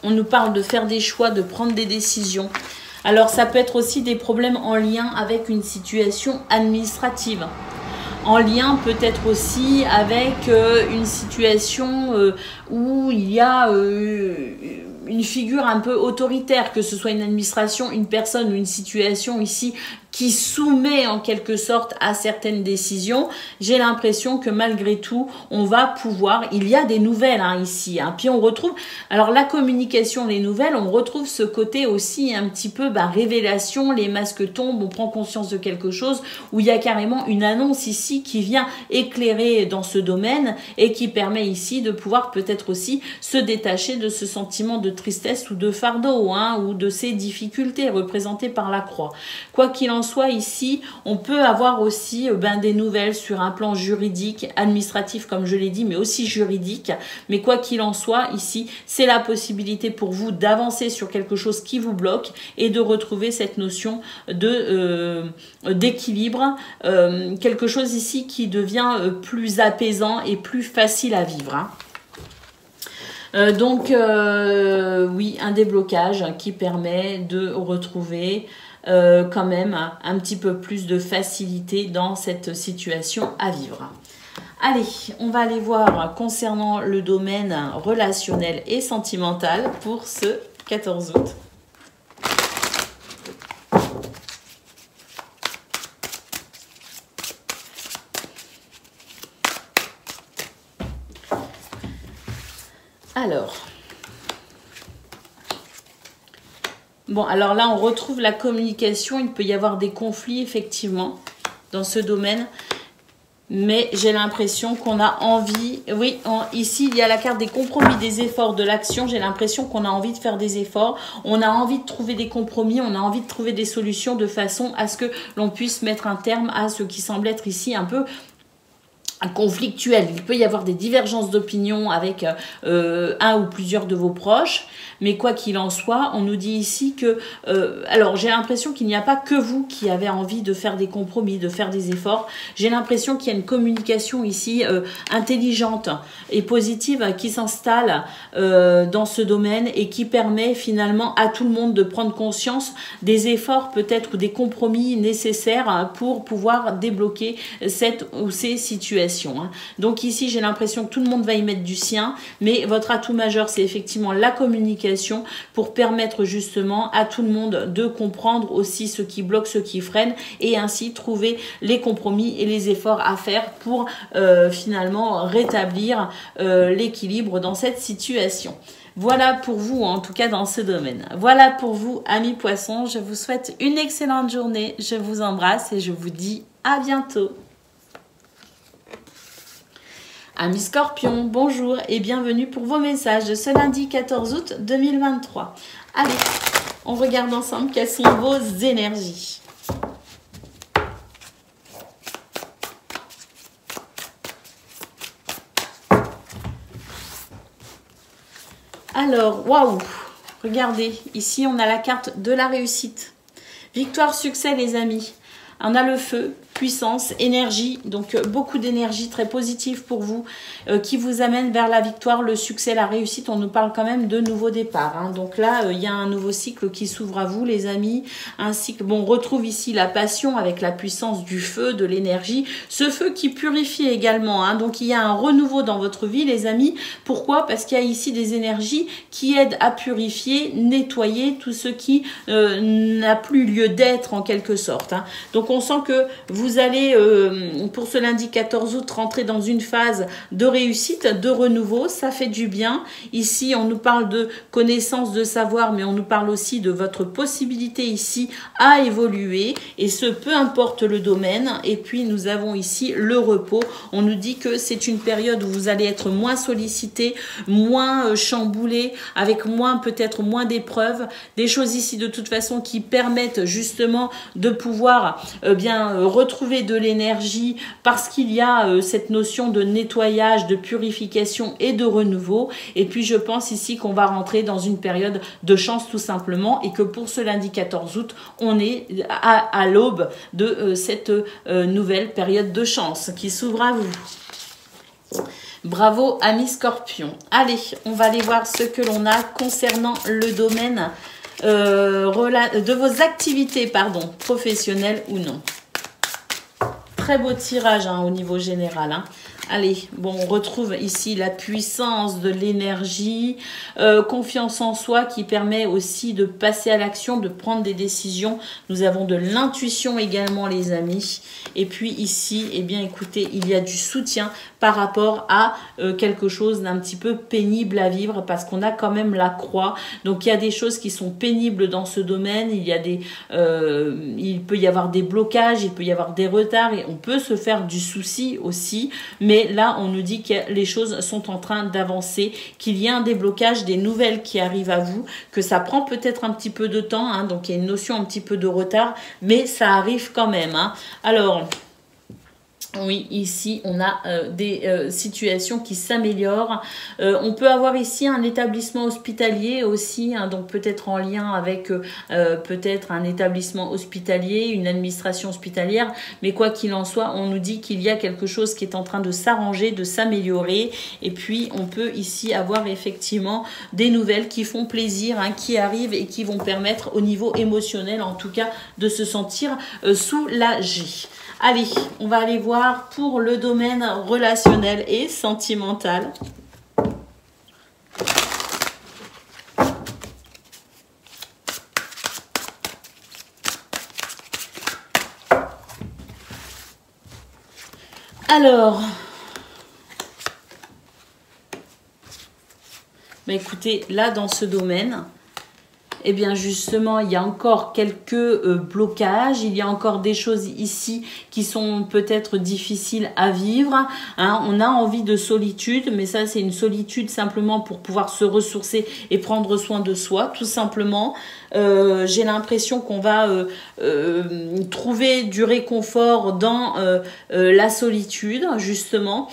On nous parle de faire des choix, de prendre des décisions. Alors, ça peut être aussi des problèmes en lien avec une situation administrative. En lien peut-être aussi avec une situation où il y a une figure un peu autoritaire, que ce soit une administration, une personne ou une situation ici qui soumet en quelque sorte à certaines décisions. J'ai l'impression que malgré tout, on va pouvoir, il y a des nouvelles ici. Puis on retrouve, alors la communication, les nouvelles, on retrouve ce côté aussi un petit peu révélation, les masques tombent, on prend conscience de quelque chose, où il y a carrément une annonce ici qui vient éclairer dans ce domaine et qui permet ici de pouvoir peut-être aussi se détacher de ce sentiment de tristesse ou de fardeau, ou de ces difficultés représentées par la croix. Quoi qu'il en soit ici, on peut avoir aussi des nouvelles sur un plan juridique, administratif comme je l'ai dit, mais aussi juridique. Mais quoi qu'il en soit ici, c'est la possibilité pour vous d'avancer sur quelque chose qui vous bloque et de retrouver cette notion d'équilibre, quelque chose ici qui devient plus apaisant et plus facile à vivre. Donc, oui, un déblocage qui permet de retrouver quand même un petit peu plus de facilité dans cette situation à vivre. Allez, on va aller voir concernant le domaine relationnel et sentimental pour ce 14 août. Alors, bon, alors là, on retrouve la communication. Il peut y avoir des conflits, effectivement, dans ce domaine. Mais j'ai l'impression qu'on a envie... Oui, ici, il y a la carte des compromis, des efforts, de l'action. J'ai l'impression qu'on a envie de faire des efforts. On a envie de trouver des compromis. On a envie de trouver des solutions de façon à ce que l'on puisse mettre un terme à ce qui semble être ici un peu conflictuel. Il peut y avoir des divergences d'opinion avec un ou plusieurs de vos proches, mais quoi qu'il en soit, on nous dit ici que... alors, j'ai l'impression qu'il n'y a pas que vous qui avez envie de faire des compromis, de faire des efforts. J'ai l'impression qu'il y a une communication ici intelligente et positive qui s'installe dans ce domaine et qui permet finalement à tout le monde de prendre conscience des efforts peut-être ou des compromis nécessaires pour pouvoir débloquer cette ou ces situations. Donc ici, j'ai l'impression que tout le monde va y mettre du sien, mais votre atout majeur, c'est effectivement la communication pour permettre justement à tout le monde de comprendre aussi ce qui bloque, ce qui freine, et ainsi trouver les compromis et les efforts à faire pour finalement rétablir l'équilibre dans cette situation. Voilà pour vous, en tout cas dans ce domaine. Voilà pour vous, amis poissons. Je vous souhaite une excellente journée. Je vous embrasse et je vous dis à bientôt. Amis Scorpions, bonjour et bienvenue pour vos messages de ce lundi 14 août 2023. Allez, on regarde ensemble quelles sont vos énergies. Alors, waouh, regardez, ici on a la carte de la réussite. Victoire, succès les amis. On a le feu, puissance, énergie, donc beaucoup d'énergie très positive pour vous qui vous amène vers la victoire, le succès, la réussite. On nous parle quand même de nouveau départ. Donc là, il y a un nouveau cycle qui s'ouvre à vous les amis. Un cycle, bon, on retrouve ici la passion avec la puissance du feu, de l'énergie. Ce feu qui purifie également. Donc il y a un renouveau dans votre vie les amis. Pourquoi? Parce qu'il y a ici des énergies qui aident à purifier, nettoyer tout ce qui n'a plus lieu d'être en quelque sorte. Donc on sent que vous vous allez, pour ce lundi 14 août, rentrer dans une phase de réussite, de renouveau. Ça fait du bien. Ici, on nous parle de connaissance, de savoir, mais on nous parle aussi de votre possibilité ici à évoluer. Et ce, peu importe le domaine. Et puis, nous avons ici le repos. On nous dit que c'est une période où vous allez être moins sollicité, moins chamboulé, avec peut-être moins d'épreuves. Des choses ici, de toute façon, qui permettent justement de pouvoir retrouver de l'énergie parce qu'il y a cette notion de nettoyage, de purification et de renouveau. Et puis je pense ici qu'on va rentrer dans une période de chance tout simplement et que pour ce lundi 14 août, on est à l'aube de cette nouvelle période de chance qui s'ouvre à vous. Bravo amis Scorpion. Allez, on va aller voir ce que l'on a concernant le domaine de vos activités, professionnelles ou non. Très beau tirage au niveau général. Allez, bon, on retrouve ici la puissance de l'énergie, confiance en soi qui permet aussi de passer à l'action, de prendre des décisions. Nous avons de l'intuition également, les amis. Et puis ici, eh bien, écoutez, il y a du soutien par rapport à quelque chose d'un petit peu pénible à vivre parce qu'on a quand même la croix. Donc, il y a des choses qui sont pénibles dans ce domaine. Il peut y avoir des blocages, il peut y avoir des retards et on peut se faire du souci aussi. Mais là, on nous dit que les choses sont en train d'avancer, qu'il y a un déblocage, des nouvelles qui arrivent à vous, que ça prend peut-être un petit peu de temps. Donc, il y a une notion un petit peu de retard, mais ça arrive quand même. Alors... oui, ici, on a des situations qui s'améliorent. On peut avoir ici un établissement hospitalier aussi, donc peut-être en lien avec peut-être un établissement hospitalier, une administration hospitalière. Mais quoi qu'il en soit, on nous dit qu'il y a quelque chose qui est en train de s'arranger, de s'améliorer. Et puis, on peut ici avoir effectivement des nouvelles qui font plaisir, qui arrivent et qui vont permettre au niveau émotionnel, en tout cas, de se sentir soulagé. Allez, on va aller voir pour le domaine relationnel et sentimental. Alors, écoutez, là dans ce domaine... eh bien justement, il y a encore quelques blocages, il y a encore des choses ici qui sont peut-être difficiles à vivre. On a envie de solitude, mais ça c'est une solitude simplement pour pouvoir se ressourcer et prendre soin de soi, tout simplement. J'ai l'impression qu'on va trouver du réconfort dans la solitude, justement.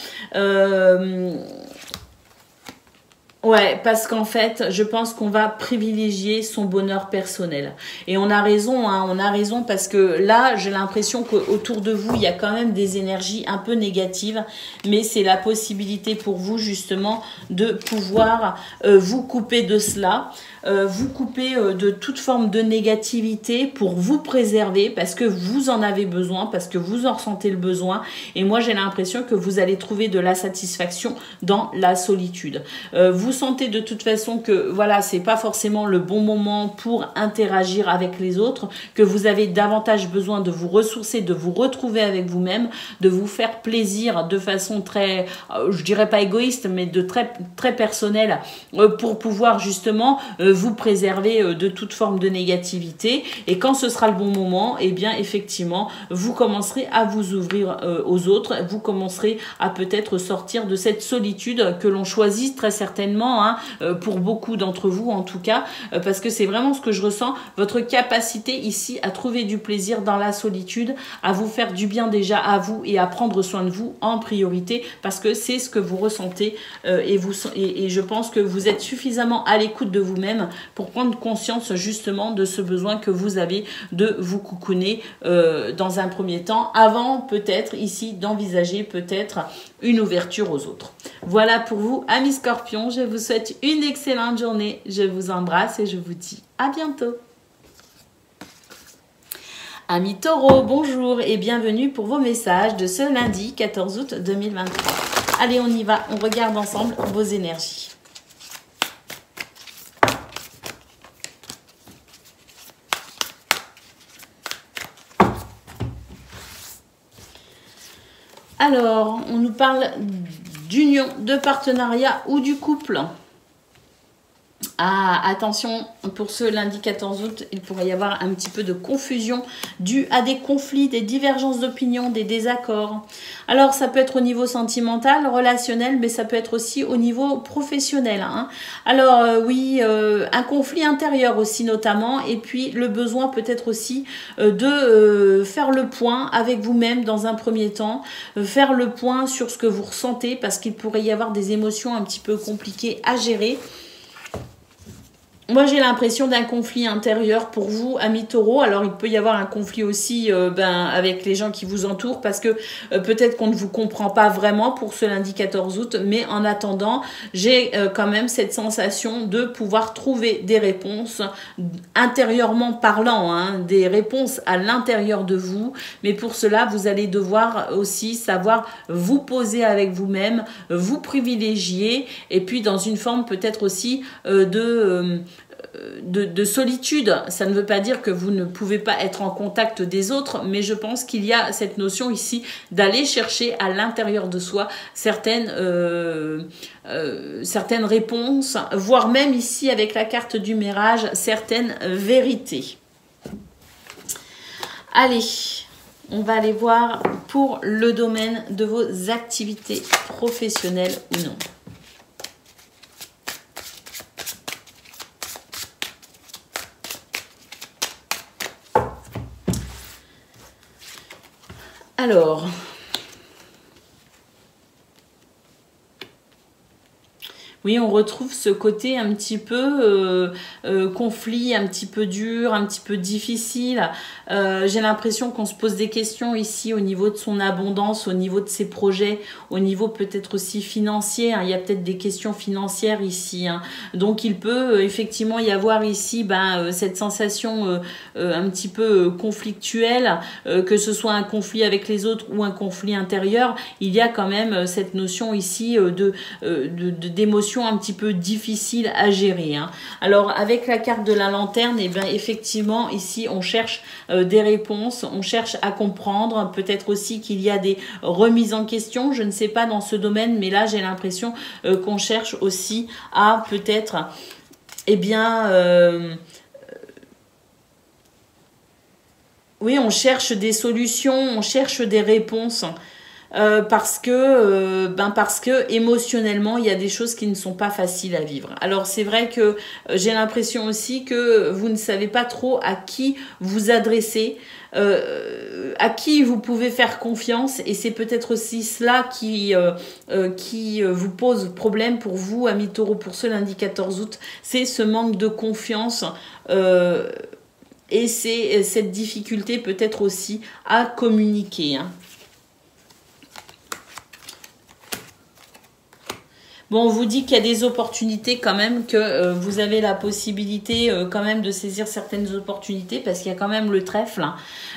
Ouais, parce qu'en fait, je pense qu'on va privilégier son bonheur personnel. Et on a raison parce que là, j'ai l'impression qu'autour de vous, il y a quand même des énergies un peu négatives, mais c'est la possibilité pour vous, justement, de pouvoir vous couper de cela, vous couper de toute forme de négativité pour vous préserver, parce que vous en avez besoin, parce que vous en ressentez le besoin. Et moi, j'ai l'impression que vous allez trouver de la satisfaction dans la solitude. Vous sentez de toute façon que voilà, c'est pas forcément le bon moment pour interagir avec les autres, que vous avez davantage besoin de vous ressourcer, de vous retrouver avec vous-même, de vous faire plaisir de façon très, je dirais pas égoïste, mais de très personnelle, pour pouvoir justement vous préserver de toute forme de négativité. Et quand ce sera le bon moment, eh bien effectivement, vous commencerez à vous ouvrir aux autres, vous commencerez à peut-être sortir de cette solitude que l'on choisit très certainement, pour beaucoup d'entre vous en tout cas, parce que c'est vraiment ce que je ressens, votre capacité ici à trouver du plaisir dans la solitude, à vous faire du bien déjà à vous et à prendre soin de vous en priorité, parce que c'est ce que vous ressentez et je pense que vous êtes suffisamment à l'écoute de vous-même pour prendre conscience justement de ce besoin que vous avez de vous coucouner dans un premier temps, avant peut-être ici d'envisager peut-être une ouverture aux autres. Voilà pour vous, amis Scorpions, je vous souhaite une excellente journée, je vous embrasse et je vous dis à bientôt. Amis Taureaux, bonjour et bienvenue pour vos messages de ce lundi 14 août 2023. Allez, on y va, on regarde ensemble vos énergies. Alors, on nous parle d'union, de partenariat ou du couple. Ah, attention, pour ce lundi 14 août, il pourrait y avoir un petit peu de confusion due à des conflits, des divergences d'opinion, des désaccords. Alors, ça peut être au niveau sentimental, relationnel, mais ça peut être aussi au niveau professionnel. Hein. Alors, oui, un conflit intérieur aussi notamment, et puis le besoin peut-être aussi de faire le point avec vous-même dans un premier temps, faire le point sur ce que vous ressentez, parce qu'il pourrait y avoir des émotions un petit peu compliquées à gérer. Moi, j'ai l'impression d'un conflit intérieur pour vous, amis taureaux. Alors, il peut y avoir un conflit aussi avec les gens qui vous entourent parce que peut-être qu'on ne vous comprend pas vraiment pour ce lundi 14 août. Mais en attendant, j'ai quand même cette sensation de pouvoir trouver des réponses intérieurement parlant, hein, des réponses à l'intérieur de vous. Mais pour cela, vous allez devoir aussi savoir vous poser avec vous-même, vous privilégier et puis dans une forme peut-être aussi de solitude. Ça ne veut pas dire que vous ne pouvez pas être en contact des autres, mais je pense qu'il y a cette notion ici d'aller chercher à l'intérieur de soi certaines réponses, voire même ici avec la carte du mirage, certaines vérités. Allez, on va aller voir pour le domaine de vos activités professionnelles ou non. Alors, oui, on retrouve ce côté un petit peu conflit, un petit peu dur, un petit peu difficile. J'ai l'impression qu'on se pose des questions ici au niveau de son abondance, au niveau de ses projets, au niveau peut-être aussi financier. Hein. Il y a peut-être des questions financières ici. Hein. Donc, il peut effectivement y avoir ici cette sensation un petit peu conflictuelle, que ce soit un conflit avec les autres ou un conflit intérieur. Il y a quand même cette notion ici d'émotion un petit peu difficile à gérer. Hein. Alors, avec la carte de la lanterne, et bien, effectivement, ici, on cherche des réponses, on cherche à comprendre. Peut-être aussi qu'il y a des remises en question. Je ne sais pas dans ce domaine, mais là, j'ai l'impression qu'on cherche aussi à peut-être, oui, on cherche des solutions, on cherche des réponses. Parce que émotionnellement il y a des choses qui ne sont pas faciles à vivre. Alors c'est vrai que j'ai l'impression aussi que vous ne savez pas trop à qui vous adresser, à qui vous pouvez faire confiance, et c'est peut-être aussi cela qui vous pose problème pour vous, amis taureaux, pour ce lundi 14 août, c'est ce manque de confiance. Et c'est cette difficulté peut-être aussi à communiquer. Hein. Bon, on vous dit qu'il y a des opportunités quand même, que vous avez la possibilité quand même de saisir certaines opportunités parce qu'il y a quand même le trèfle. Hein.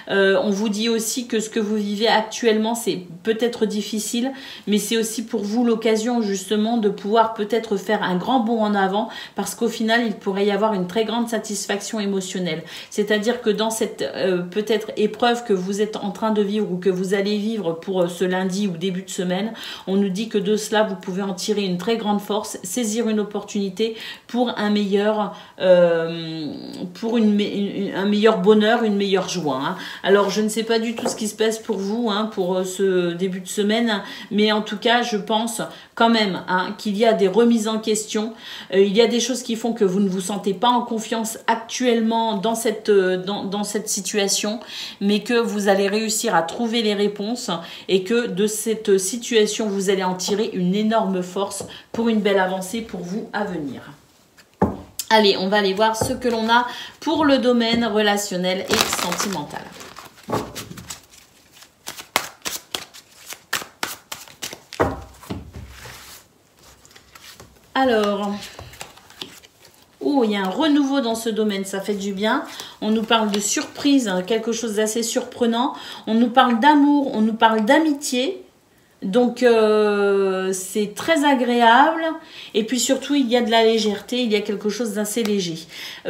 On vous dit aussi que ce que vous vivez actuellement, c'est peut-être difficile, mais c'est aussi pour vous l'occasion justement de pouvoir peut-être faire un grand bond en avant parce qu'au final, il pourrait y avoir une très grande satisfaction émotionnelle. C'est-à-dire que dans cette peut-être épreuve que vous êtes en train de vivre ou que vous allez vivre pour ce lundi ou début de semaine, on nous dit que de cela, vous pouvez en tirer une très grande force, saisir une opportunité pour un meilleur un meilleur bonheur, une meilleure joie. Hein. Alors je ne sais pas du tout ce qui se passe pour vous pour ce début de semaine, mais en tout cas je pense quand même qu'il y a des remises en question, il y a des choses qui font que vous ne vous sentez pas en confiance actuellement dans cette situation, mais que vous allez réussir à trouver les réponses et que de cette situation vous allez en tirer une énorme force pour une belle avancée pour vous à venir. Allez, on va aller voir ce que l'on a pour le domaine relationnel et sentimental. Alors, il y a un renouveau dans ce domaine, ça fait du bien. On nous parle de surprise, quelque chose d'assez surprenant. On nous parle d'amour, on nous parle d'amitié. Donc, c'est très agréable. Et puis surtout, il y a de la légèreté, il y a quelque chose d'assez léger.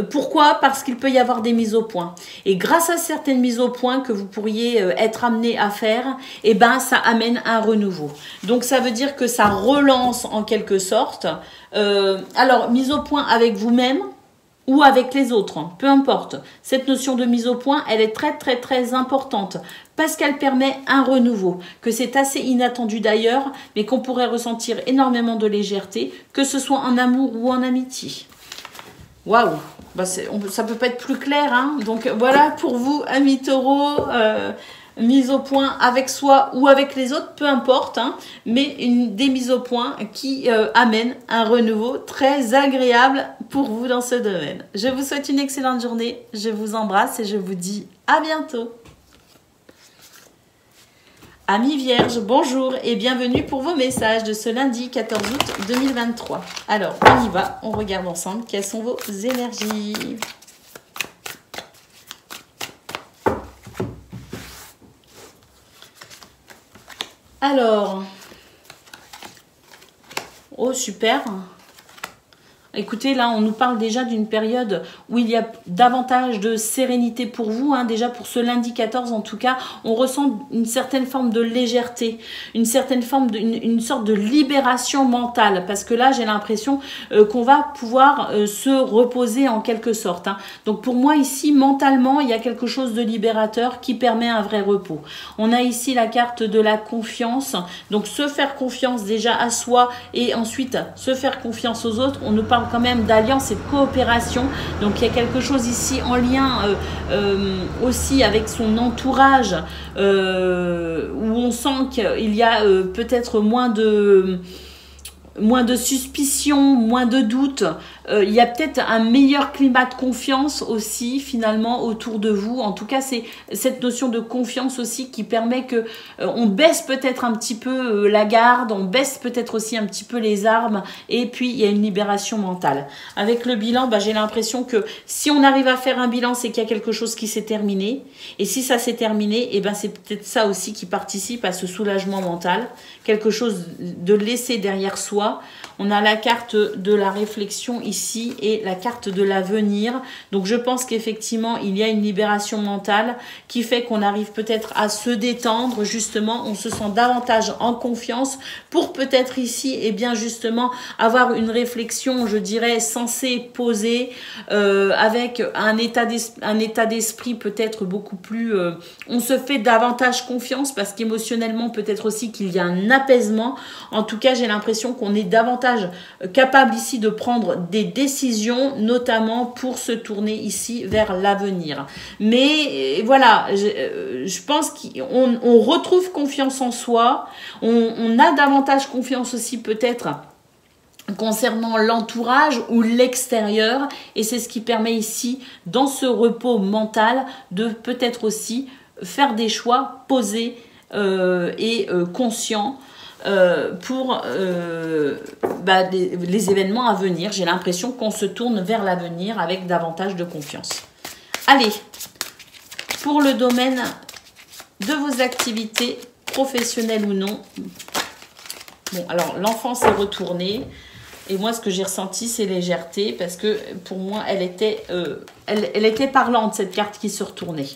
Pourquoi? Parce qu'il peut y avoir des mises au point. Et grâce à certaines mises au point que vous pourriez être amené à faire, eh ben, ça amène un renouveau. Donc, ça veut dire que ça relance en quelque sorte. Alors, mise au point avec vous-même, ou avec les autres, hein, peu importe. Cette notion de mise au point, elle est très très très importante parce qu'elle permet un renouveau, que c'est assez inattendu d'ailleurs, mais qu'on pourrait ressentir énormément de légèreté, que ce soit en amour ou en amitié. Waouh, bah ça peut pas être plus clair, hein. Donc voilà pour vous, amis taureaux, mise au point avec soi ou avec les autres, peu importe, hein, mais des mises au point qui amènent un renouveau très agréable pour vous dans ce domaine. Je vous souhaite une excellente journée, je vous embrasse et je vous dis à bientôt. Amis Vierges, bonjour et bienvenue pour vos messages de ce lundi 14 août 2023. Alors, on y va, on regarde ensemble quelles sont vos énergies. Alors, oh super. Écoutez, là, on nous parle déjà d'une période où il y a davantage de sérénité pour vous. Hein. Déjà, pour ce lundi 14, en tout cas, on ressent une certaine forme de légèreté, une certaine forme, une sorte de libération mentale. Parce que là, j'ai l'impression qu'on va pouvoir se reposer en quelque sorte. Hein. Donc, pour moi, ici, mentalement, il y a quelque chose de libérateur qui permet un vrai repos. On a ici la carte de la confiance. Donc, se faire confiance déjà à soi et ensuite se faire confiance aux autres. On nous parle quand même d'alliance et de coopération, donc il y a quelque chose ici en lien aussi avec son entourage où on sent qu'il y a peut-être moins de suspicion, moins de doute. Il y a peut-être un meilleur climat de confiance aussi finalement autour de vous. En tout cas, c'est cette notion de confiance aussi qui permet que on baisse peut-être un petit peu la garde, on baisse peut-être aussi un petit peu les armes et puis il y a une libération mentale. Avec le bilan, j'ai l'impression que si on arrive à faire un bilan, c'est qu'il y a quelque chose qui s'est terminé. Et si ça s'est terminé, c'est peut-être ça aussi qui participe à ce soulagement mental, quelque chose de laissé derrière soi. On a la carte de la réflexion ici et la carte de l'avenir. Donc je pense qu'effectivement, il y a une libération mentale qui fait qu'on arrive peut-être à se détendre. Justement, on se sent davantage en confiance pour peut-être ici, justement, avoir une réflexion, je dirais, sensée, posée, avec un état d'esprit peut-être beaucoup plus... on se fait davantage confiance parce qu'émotionnellement, peut-être aussi qu'il y a un apaisement. En tout cas, j'ai l'impression qu'on est davantage capable ici de prendre des décisions, notamment pour se tourner ici vers l'avenir. Mais voilà, je pense qu'on retrouve confiance en soi, on a davantage confiance aussi peut-être concernant l'entourage ou l'extérieur, et c'est ce qui permet ici, dans ce repos mental, de peut-être aussi faire des choix posés et conscients pour les événements à venir. J'ai l'impression qu'on se tourne vers l'avenir avec davantage de confiance. Allez, pour le domaine de vos activités professionnelles ou non. Bon, alors l'enfant s'est retourné. Et moi, ce que j'ai ressenti, c'est légèreté, parce que pour moi, elle était parlante, cette carte qui se retournait.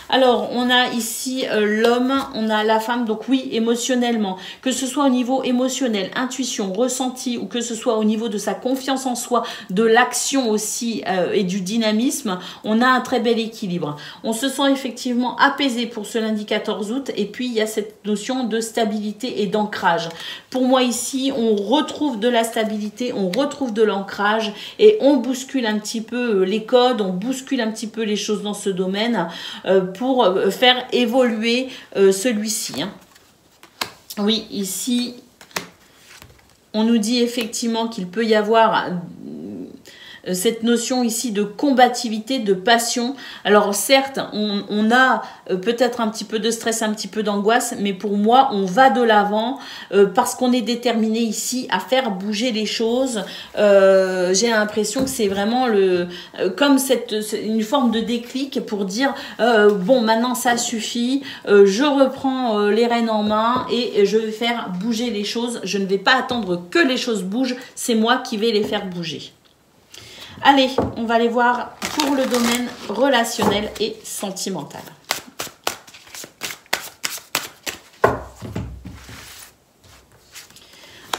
Alors, on a ici l'homme, on a la femme, donc oui, émotionnellement, que ce soit au niveau émotionnel, intuition, ressenti, ou que ce soit au niveau de sa confiance en soi, de l'action aussi et du dynamisme, on a un très bel équilibre. On se sent effectivement apaisé pour ce lundi 14 août, et puis il y a cette notion de stabilité et d'ancrage. Pour moi ici, on retrouve de la stabilité, on retrouve de l'ancrage et on bouscule un petit peu les codes, on bouscule un petit peu les choses dans ce domaine pour faire évoluer celui-ci. Hein. Oui, ici, on nous dit effectivement qu'il peut y avoir cette notion ici de combativité, de passion. Alors certes, on a peut-être un petit peu de stress, un petit peu d'angoisse, mais pour moi, on va de l'avant parce qu'on est déterminé ici à faire bouger les choses. J'ai l'impression que c'est vraiment comme une forme de déclic pour dire bon, maintenant ça suffit, je reprends les rênes en main et je vais faire bouger les choses. Je ne vais pas attendre que les choses bougent, c'est moi qui vais les faire bouger. Allez, on va aller voir pour le domaine relationnel et sentimental.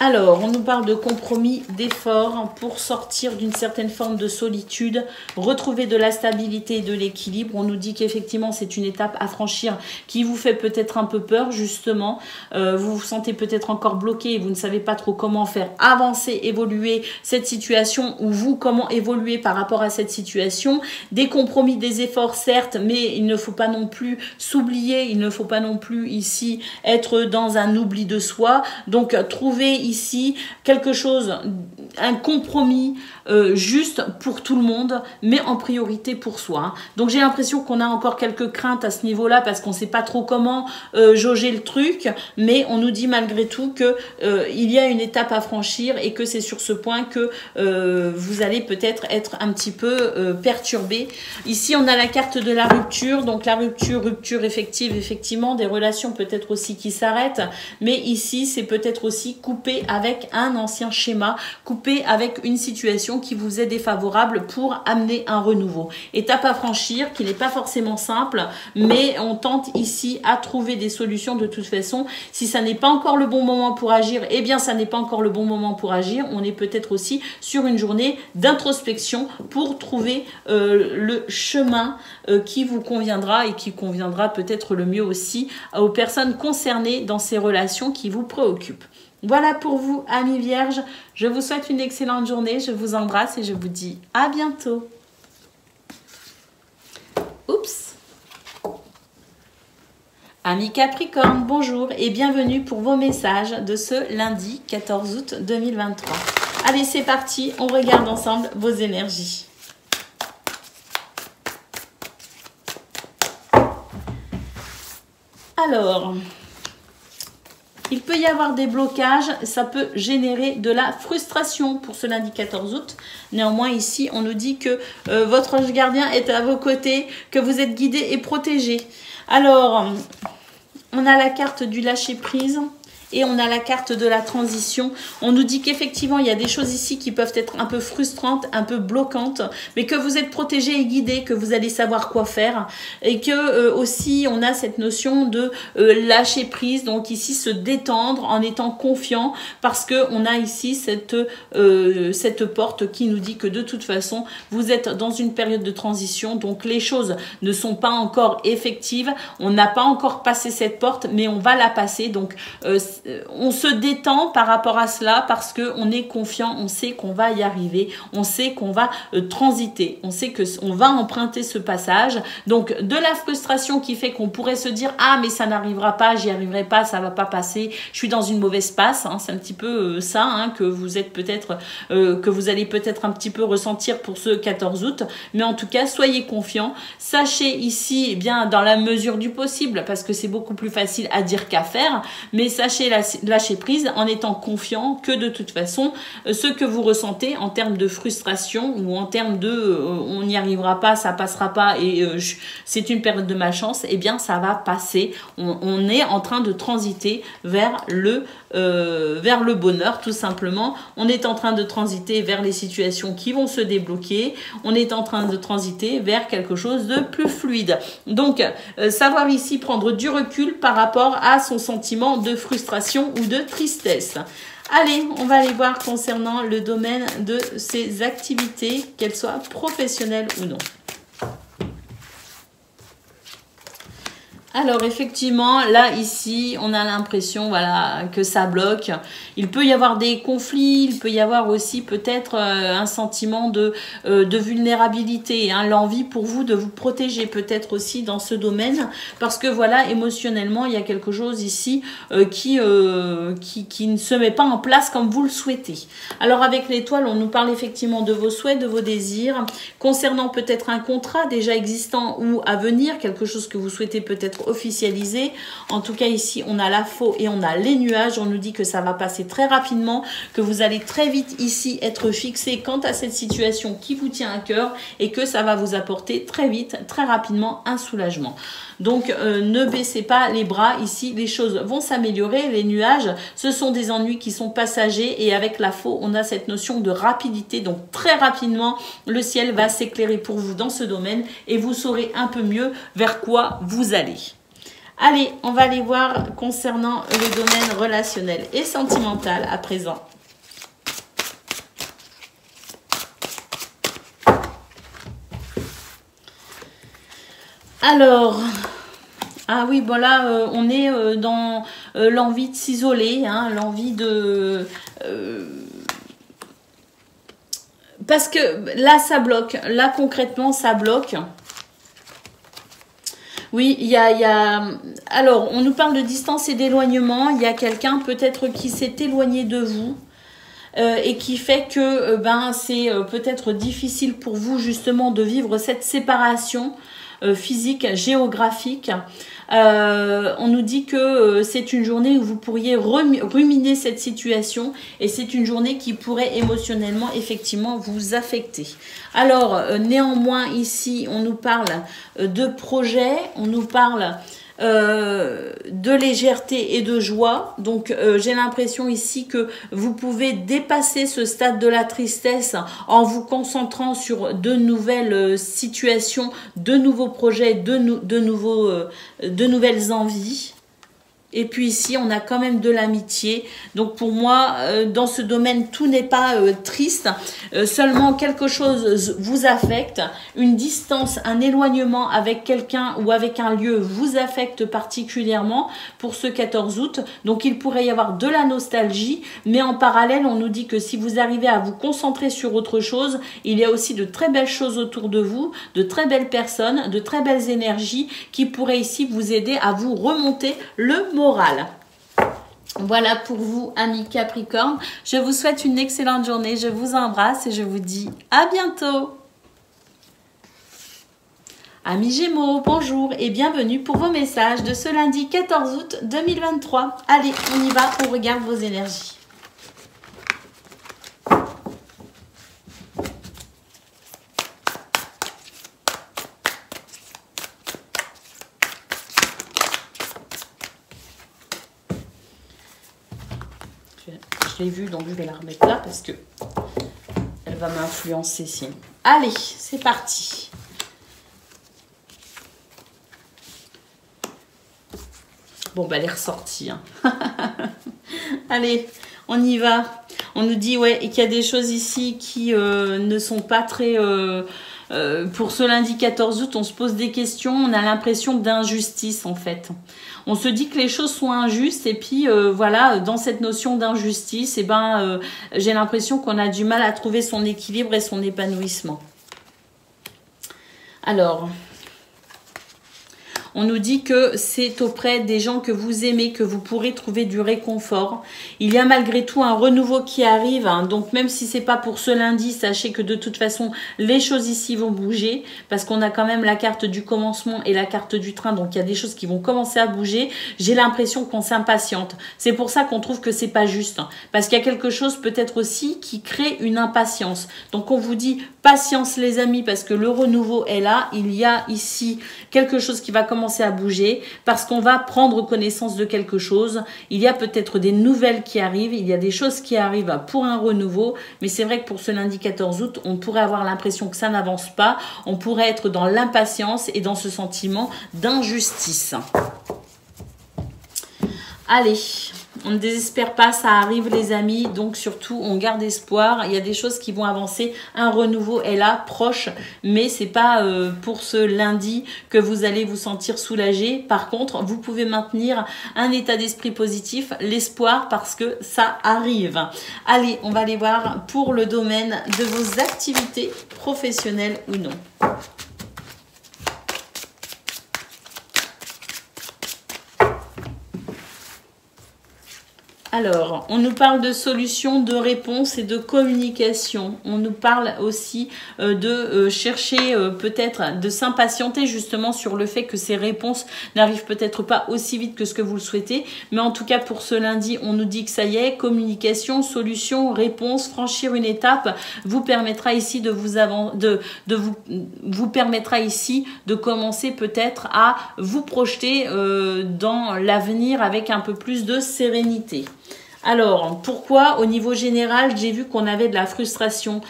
Alors, on nous parle de compromis, d'efforts pour sortir d'une certaine forme de solitude, retrouver de la stabilité et de l'équilibre. On nous dit qu'effectivement, c'est une étape à franchir qui vous fait peut-être un peu peur, justement. Vous vous sentez peut-être encore bloqué et vous ne savez pas trop comment faire avancer, évoluer cette situation ou vous, comment évoluer par rapport à cette situation. Des compromis, des efforts, certes, mais il ne faut pas non plus s'oublier, il ne faut pas non plus ici être dans un oubli de soi. Donc, trouver ici quelque chose, un compromis juste pour tout le monde, mais en priorité pour soi. Donc j'ai l'impression qu'on a encore quelques craintes à ce niveau-là parce qu'on ne sait pas trop comment jauger le truc, mais on nous dit malgré tout que il y a une étape à franchir et que c'est sur ce point que vous allez peut-être être un petit peu perturbé. Ici on a la carte de la rupture, donc la rupture effective, effectivement, des relations peut-être aussi qui s'arrêtent, mais ici c'est peut-être aussi couper avec un ancien schéma, couper avec une situation qui vous est défavorable pour amener un renouveau. Étape à franchir qui n'est pas forcément simple, mais on tente ici à trouver des solutions de toute façon. Si ça n'est pas encore le bon moment pour agir, eh bien ça n'est pas encore le bon moment pour agir. On est peut-être aussi sur une journée d'introspection pour trouver le chemin qui vous conviendra et qui conviendra peut-être le mieux aussi aux personnes concernées dans ces relations qui vous préoccupent. Voilà pour vous, amis vierges. Je vous souhaite une excellente journée. Je vous embrasse et je vous dis à bientôt. Oups. Amis Capricorne, bonjour et bienvenue pour vos messages de ce lundi 14 août 2023. Allez, c'est parti. On regarde ensemble vos énergies. Alors... il peut y avoir des blocages, ça peut générer de la frustration pour ce lundi 14 août. Néanmoins, ici, on nous dit que votre ange gardien est à vos côtés, que vous êtes guidé et protégé. Alors, on a la carte du lâcher-prise et on a la carte de la transition. On nous dit qu'effectivement, il y a des choses ici qui peuvent être un peu frustrantes, un peu bloquantes, mais que vous êtes protégé et guidé, que vous allez savoir quoi faire. Et que aussi, on a cette notion de lâcher prise. Donc ici, se détendre en étant confiant parce qu'on a ici cette porte qui nous dit que de toute façon, vous êtes dans une période de transition. Donc les choses ne sont pas encore effectives. On n'a pas encore passé cette porte, mais on va la passer. Donc on se détend par rapport à cela parce qu'on est confiant, on sait qu'on va y arriver, on sait qu'on va transiter, on sait qu'on va emprunter ce passage. Donc de la frustration qui fait qu'on pourrait se dire « Ah mais ça n'arrivera pas, j'y arriverai pas, ça va pas passer, je suis dans une mauvaise passe hein, ». C'est un petit peu ça que vous êtes peut-être, que vous allez peut-être un petit peu ressentir pour ce 14 août. Mais en tout cas, soyez confiants. Sachez ici, eh bien dans la mesure du possible, parce que c'est beaucoup plus facile à dire qu'à faire, mais sachez lâcher prise en étant confiant que de toute façon, ce que vous ressentez en termes de frustration ou en termes de on n'y arrivera pas, ça passera pas et c'est une période de malchance, eh bien ça va passer. On est en train de transiter vers le bonheur tout simplement. On est en train de transiter vers les situations qui vont se débloquer. On est en train de transiter vers quelque chose de plus fluide. Donc, savoir ici prendre du recul par rapport à son sentiment de frustration ou de tristesse. Allez, on va aller voir concernant le domaine de ses activités, qu'elles soient professionnelles ou non. Alors effectivement, là ici, on a l'impression voilà que ça bloque. Il peut y avoir des conflits, il peut y avoir aussi peut-être un sentiment de vulnérabilité, hein, l'envie pour vous de vous protéger peut-être aussi dans ce domaine, parce que voilà, émotionnellement, il y a quelque chose ici qui ne se met pas en place comme vous le souhaitez. Alors avec l'étoile, on nous parle effectivement de vos souhaits, de vos désirs, concernant peut-être un contrat déjà existant ou à venir, quelque chose que vous souhaitez peut-être officialisé. En tout cas ici on a la faux et on a les nuages. On nous dit que ça va passer très rapidement, que vous allez très vite ici être fixé quant à cette situation qui vous tient à cœur et que ça va vous apporter très vite, très rapidement un soulagement. Donc ne baissez pas les bras, ici les choses vont s'améliorer. Les nuages, ce sont des ennuis qui sont passagers, et avec la faux on a cette notion de rapidité. Donc très rapidement le ciel va s'éclairer pour vous dans ce domaine et vous saurez un peu mieux vers quoi vous allez. Allez, on va aller voir concernant le domaine relationnel et sentimental à présent. Alors, ah oui, bon là, on est dans l'envie de s'isoler, hein, l'envie de... parce que là, ça bloque. Là, concrètement, ça bloque. Oui, il y a... Alors, on nous parle de distance et d'éloignement. Il y a quelqu'un peut-être qui s'est éloigné de vous. Et qui fait que c'est peut-être difficile pour vous justement de vivre cette séparation physique, géographique. On nous dit que c'est une journée où vous pourriez ruminer cette situation, et c'est une journée qui pourrait émotionnellement effectivement vous affecter. Alors néanmoins ici on nous parle de projet, on nous parle de légèreté et de joie. Donc j'ai l'impression ici que vous pouvez dépasser ce stade de la tristesse en vous concentrant sur de nouvelles situations, de nouveaux projets, de nouvelles envies. Et puis ici, on a quand même de l'amitié. Donc pour moi, dans ce domaine, tout n'est pas triste. Seulement quelque chose vous affecte. Une distance, un éloignement avec quelqu'un ou avec un lieu vous affecte particulièrement pour ce 14 août. Donc il pourrait y avoir de la nostalgie. Mais en parallèle, on nous dit que si vous arrivez à vous concentrer sur autre chose, il y a aussi de très belles choses autour de vous, de très belles personnes, de très belles énergies qui pourraient ici vous aider à vous remonter le moral. Voilà pour vous, amis Capricorne. Je vous souhaite une excellente journée. Je vous embrasse et je vous dis à bientôt. Amis Gémeaux, bonjour et bienvenue pour vos messages de ce lundi 14 août 2023. Allez, on y va, on regarde vos énergies. Je l'ai vue, donc je vais la remettre là parce que elle va m'influencer sinon. Allez, c'est parti. Bon, bah elle est ressortie. Hein. Allez, on y va. On nous dit ouais, et qu'il y a des choses ici qui ne sont pas très... pour ce lundi 14 août, on se pose des questions. On a l'impression d'injustice en fait. On se dit que les choses sont injustes et puis voilà, dans cette notion d'injustice, j'ai l'impression qu'on a du mal à trouver son équilibre et son épanouissement. Alors, on nous dit que c'est auprès des gens que vous aimez que vous pourrez trouver du réconfort. Il y a malgré tout un renouveau qui arrive, hein, donc même si c'est pas pour ce lundi, sachez que de toute façon, les choses ici vont bouger, parce qu'on a quand même la carte du commencement et la carte du train, donc il y a des choses qui vont commencer à bouger. J'ai l'impression qu'on s'impatiente. C'est pour ça qu'on trouve que c'est pas juste, hein, parce qu'il y a quelque chose peut-être aussi qui crée une impatience. Donc on vous dit patience les amis, parce que le renouveau est là. Il y a ici quelque chose qui va commencer à bouger parce qu'on va prendre connaissance de quelque chose. Il y a peut-être des nouvelles qui arrivent, il y a des choses qui arrivent pour un renouveau, mais c'est vrai que pour ce lundi 14 août, on pourrait avoir l'impression que ça n'avance pas, on pourrait être dans l'impatience et dans ce sentiment d'injustice. Allez, On ne désespère pas, ça arrive les amis, donc surtout on garde espoir. Il y a des choses qui vont avancer, un renouveau est là, proche, mais c'est pas pour ce lundi que vous allez vous sentir soulagé. Par contre, vous pouvez maintenir un état d'esprit positif, l'espoir, parce que ça arrive. Allez, on va aller voir pour le domaine de vos activités professionnelles ou non. Alors, on nous parle de solutions, de réponses et de communication. On nous parle aussi de chercher peut-être, de s'impatienter justement sur le fait que ces réponses n'arrivent peut-être pas aussi vite que ce que vous le souhaitez. Mais en tout cas, pour ce lundi, on nous dit que ça y est, communication, solution, réponse, franchir une étape vous permettra ici de vous permettra ici de commencer peut-être à vous projeter dans l'avenir avec un peu plus de sérénité. Alors, pourquoi au niveau général, j'ai vu qu'on avait de la frustration?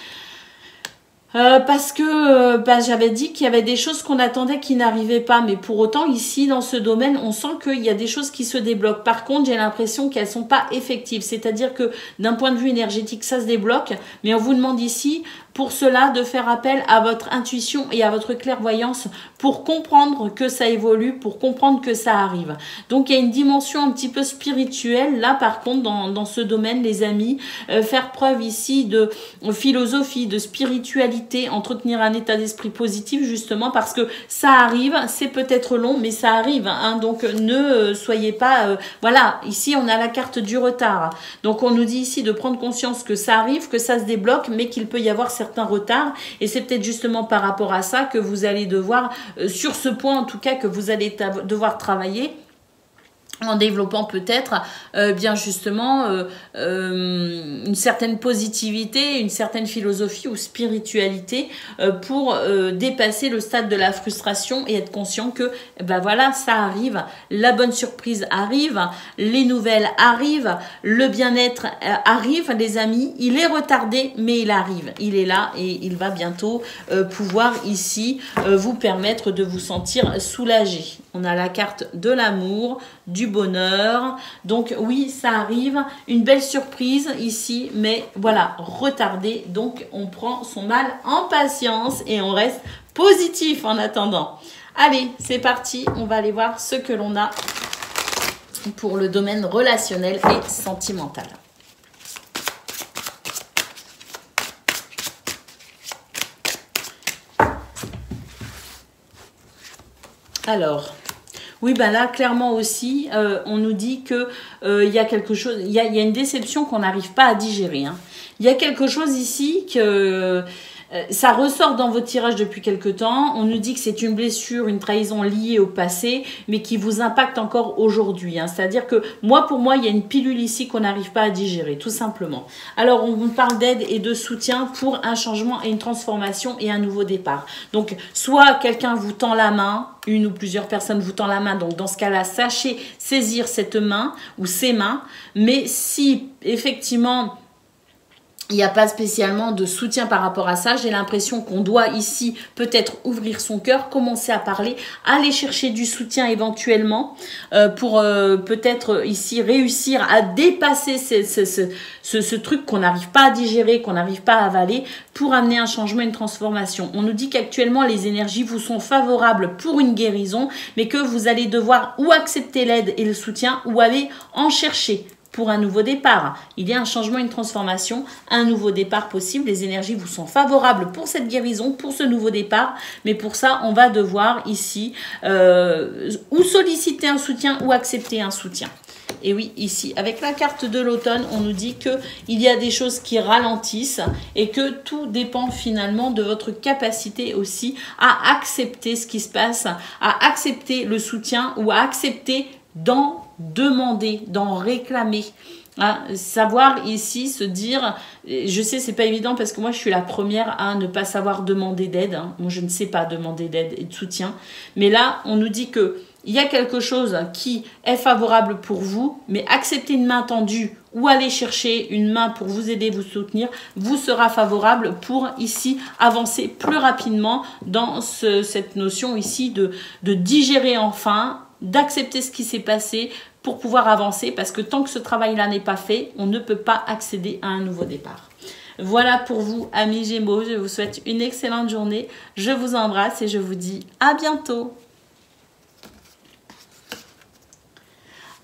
Parce que j'avais dit qu'il y avait des choses qu'on attendait qui n'arrivaient pas. Mais pour autant, ici, dans ce domaine, on sent qu'il y a des choses qui se débloquent. Par contre, j'ai l'impression qu'elles ne sont pas effectives. C'est-à-dire que d'un point de vue énergétique, ça se débloque. Mais on vous demande ici, pour cela, de faire appel à votre intuition et à votre clairvoyance pour comprendre que ça évolue, pour comprendre que ça arrive. Donc, il y a une dimension un petit peu spirituelle. Là, par contre, dans ce domaine, les amis, faire preuve ici de philosophie, de spiritualité, entretenir un état d'esprit positif, justement, parce que ça arrive, c'est peut-être long, mais ça arrive. Hein, donc, ne soyez pas... voilà, ici, on a la carte du retard. Donc, on nous dit ici de prendre conscience que ça arrive, que ça se débloque, mais qu'il peut y avoir certains retards. Et c'est peut-être justement par rapport à ça que vous allez devoir, sur ce point en tout cas, que vous allez devoir travailler, en développant peut-être bien justement une certaine positivité, une certaine philosophie ou spiritualité pour dépasser le stade de la frustration et être conscient que ben voilà, ça arrive, la bonne surprise arrive, les nouvelles arrivent, le bien-être arrive les amis, il est retardé mais il arrive, il est là et il va bientôt pouvoir ici vous permettre de vous sentir soulagé. On a la carte de l'amour, du bonheur. Donc oui, ça arrive. Une belle surprise ici, mais voilà, retardé. Donc on prend son mal en patience et on reste positif en attendant. Allez, c'est parti. On va aller voir ce que l'on a pour le domaine relationnel et sentimental. Alors... oui, ben là, clairement aussi, on nous dit que il y a quelque chose, il y a une déception qu'on n'arrive pas à digérer. Hein. Il y a quelque chose ici que ça ressort dans votre tirage depuis quelque temps. On nous dit que c'est une blessure, une trahison liée au passé, mais qui vous impacte encore aujourd'hui. Hein. C'est-à-dire que pour moi, il y a une pilule ici qu'on n'arrive pas à digérer, tout simplement. Alors, on vous parle d'aide et de soutien pour un changement et une transformation et un nouveau départ. Donc, soit quelqu'un vous tend la main, une ou plusieurs personnes vous tendent la main. Donc, dans ce cas-là, sachez saisir cette main ou ces mains. Mais si, effectivement... il n'y a pas spécialement de soutien par rapport à ça. J'ai l'impression qu'on doit ici peut-être ouvrir son cœur, commencer à parler, aller chercher du soutien éventuellement pour peut-être ici réussir à dépasser ce truc qu'on n'arrive pas à digérer, qu'on n'arrive pas à avaler pour amener un changement, une transformation. On nous dit qu'actuellement les énergies vous sont favorables pour une guérison, mais que vous allez devoir ou accepter l'aide et le soutien ou aller en chercher pour un nouveau départ. Il y a un changement, une transformation, un nouveau départ possible. Les énergies vous sont favorables pour cette guérison, pour ce nouveau départ. Mais pour ça, on va devoir ici ou solliciter un soutien ou accepter un soutien. Et oui, ici, avec la carte de l'automne, on nous dit qu'il y a des choses qui ralentissent et que tout dépend finalement de votre capacité aussi à accepter ce qui se passe, à accepter le soutien ou à accepter d'en demander, d'en réclamer. Hein, savoir ici se dire, je sais c'est pas évident parce que moi je suis la première à ne pas savoir demander d'aide. Hein. Moi je ne sais pas demander d'aide et de soutien. Mais là on nous dit que il y a quelque chose qui est favorable pour vous, mais accepter une main tendue ou aller chercher une main pour vous aider, vous soutenir, vous sera favorable pour ici avancer plus rapidement dans cette notion ici de digérer enfin d'accepter ce qui s'est passé pour pouvoir avancer, parce que tant que ce travail-là n'est pas fait, on ne peut pas accéder à un nouveau départ. Voilà pour vous, amis Gémeaux. Je vous souhaite une excellente journée. Je vous embrasse et je vous dis à bientôt.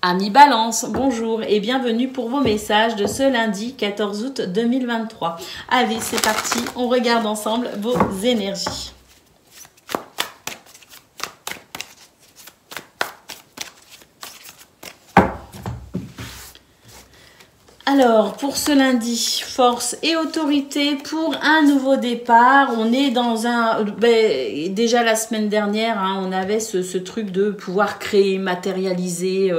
Amis Balance, bonjour et bienvenue pour vos messages de ce lundi 14 août 2023. Allez, c'est parti, on regarde ensemble vos énergies. Alors, pour ce lundi, force et autorité pour un nouveau départ. On est dans un... déjà la semaine dernière, hein, on avait ce truc de pouvoir créer, matérialiser,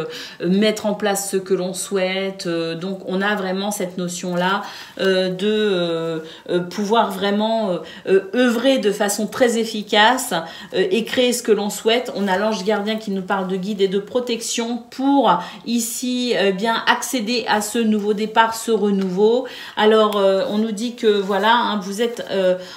mettre en place ce que l'on souhaite. Donc, on a vraiment cette notion-là de pouvoir vraiment œuvrer de façon très efficace et créer ce que l'on souhaite. On a l'ange gardien qui nous parle de guide et de protection pour ici bien accéder à ce nouveau départ, ce renouveau. Alors on nous dit que voilà, hein, vous êtes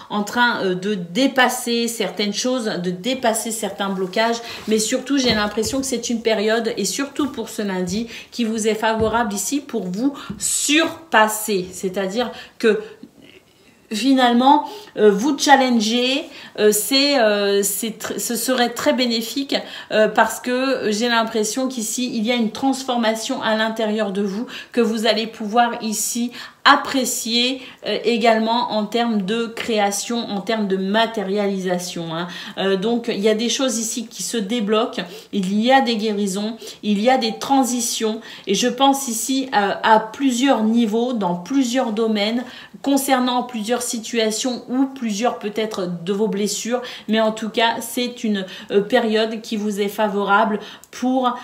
en train de dépasser certaines choses, de dépasser certains blocages, mais surtout j'ai l'impression que c'est une période, et surtout pour ce lundi, qui vous est favorable ici pour vous surpasser, c'est-à-dire que finalement, vous challenger, ce serait très bénéfique parce que j'ai l'impression qu'ici, il y a une transformation à l'intérieur de vous que vous allez pouvoir ici apprécier également en termes de création, en termes de matérialisation. Hein. Donc, il y a des choses ici qui se débloquent, il y a des guérisons, il y a des transitions, et je pense ici à plusieurs niveaux, dans plusieurs domaines, concernant plusieurs situations ou plusieurs peut-être de vos blessures, mais en tout cas, c'est une période qui vous est favorable pour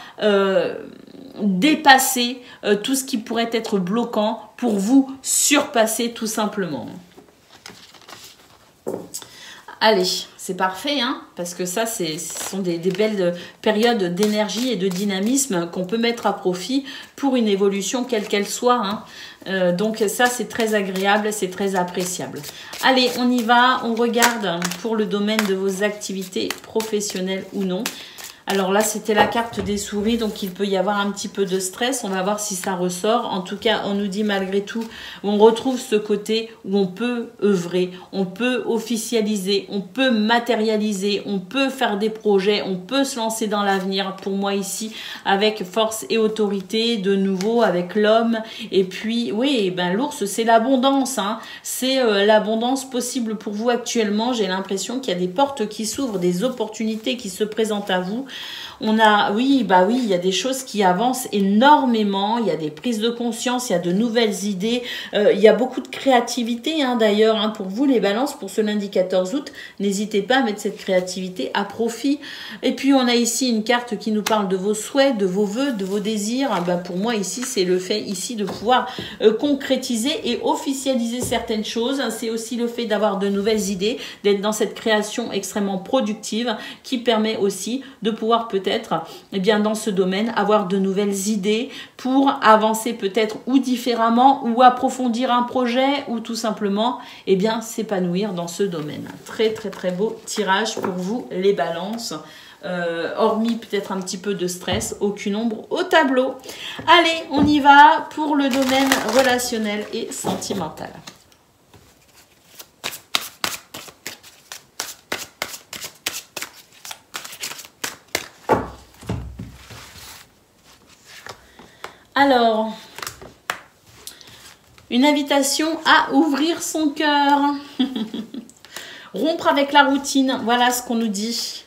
dépasser tout ce qui pourrait être bloquant, pour vous surpasser tout simplement. Allez, c'est parfait, hein, parce que ça, ce sont des belles périodes d'énergie et de dynamisme qu'on peut mettre à profit pour une évolution quelle qu'elle soit. Hein. Donc ça, c'est très agréable, c'est très appréciable. Allez, on y va, on regarde pour le domaine de vos activités professionnelles ou non. Alors là, c'était la carte des souris, donc il peut y avoir un petit peu de stress. On va voir si ça ressort. En tout cas, on nous dit malgré tout, on retrouve ce côté où on peut œuvrer, on peut officialiser, on peut matérialiser, on peut faire des projets, on peut se lancer dans l'avenir. Pour moi ici, avec force et autorité, de nouveau avec l'homme. Et puis, oui, ben l'ours, c'est l'abondance. Hein. C'est l'abondance possible pour vous actuellement. J'ai l'impression qu'il y a des portes qui s'ouvrent, des opportunités qui se présentent à vous. On a, oui, bah oui, il y a des choses qui avancent énormément, il y a des prises de conscience, il y a de nouvelles idées, il y a beaucoup de créativité, hein, d'ailleurs, hein, pour vous les balances, pour ce lundi 14 août, n'hésitez pas à mettre cette créativité à profit. Et puis on a ici une carte qui nous parle de vos souhaits, de vos vœux, de vos désirs. Bah, pour moi ici, c'est le fait ici de pouvoir concrétiser et officialiser certaines choses. C'est aussi le fait d'avoir de nouvelles idées, d'être dans cette création extrêmement productive qui permet aussi de pouvoir peut-être, eh bien, dans ce domaine, avoir de nouvelles idées pour avancer peut-être ou différemment ou approfondir un projet ou tout simplement, eh bien, s'épanouir dans ce domaine. Très, très, très beau tirage pour vous, les balances. Hormis peut-être un petit peu de stress, aucune ombre au tableau. Allez, on y va pour le domaine relationnel et sentimental. Alors, une invitation à ouvrir son cœur. Rompre avec la routine, voilà ce qu'on nous dit.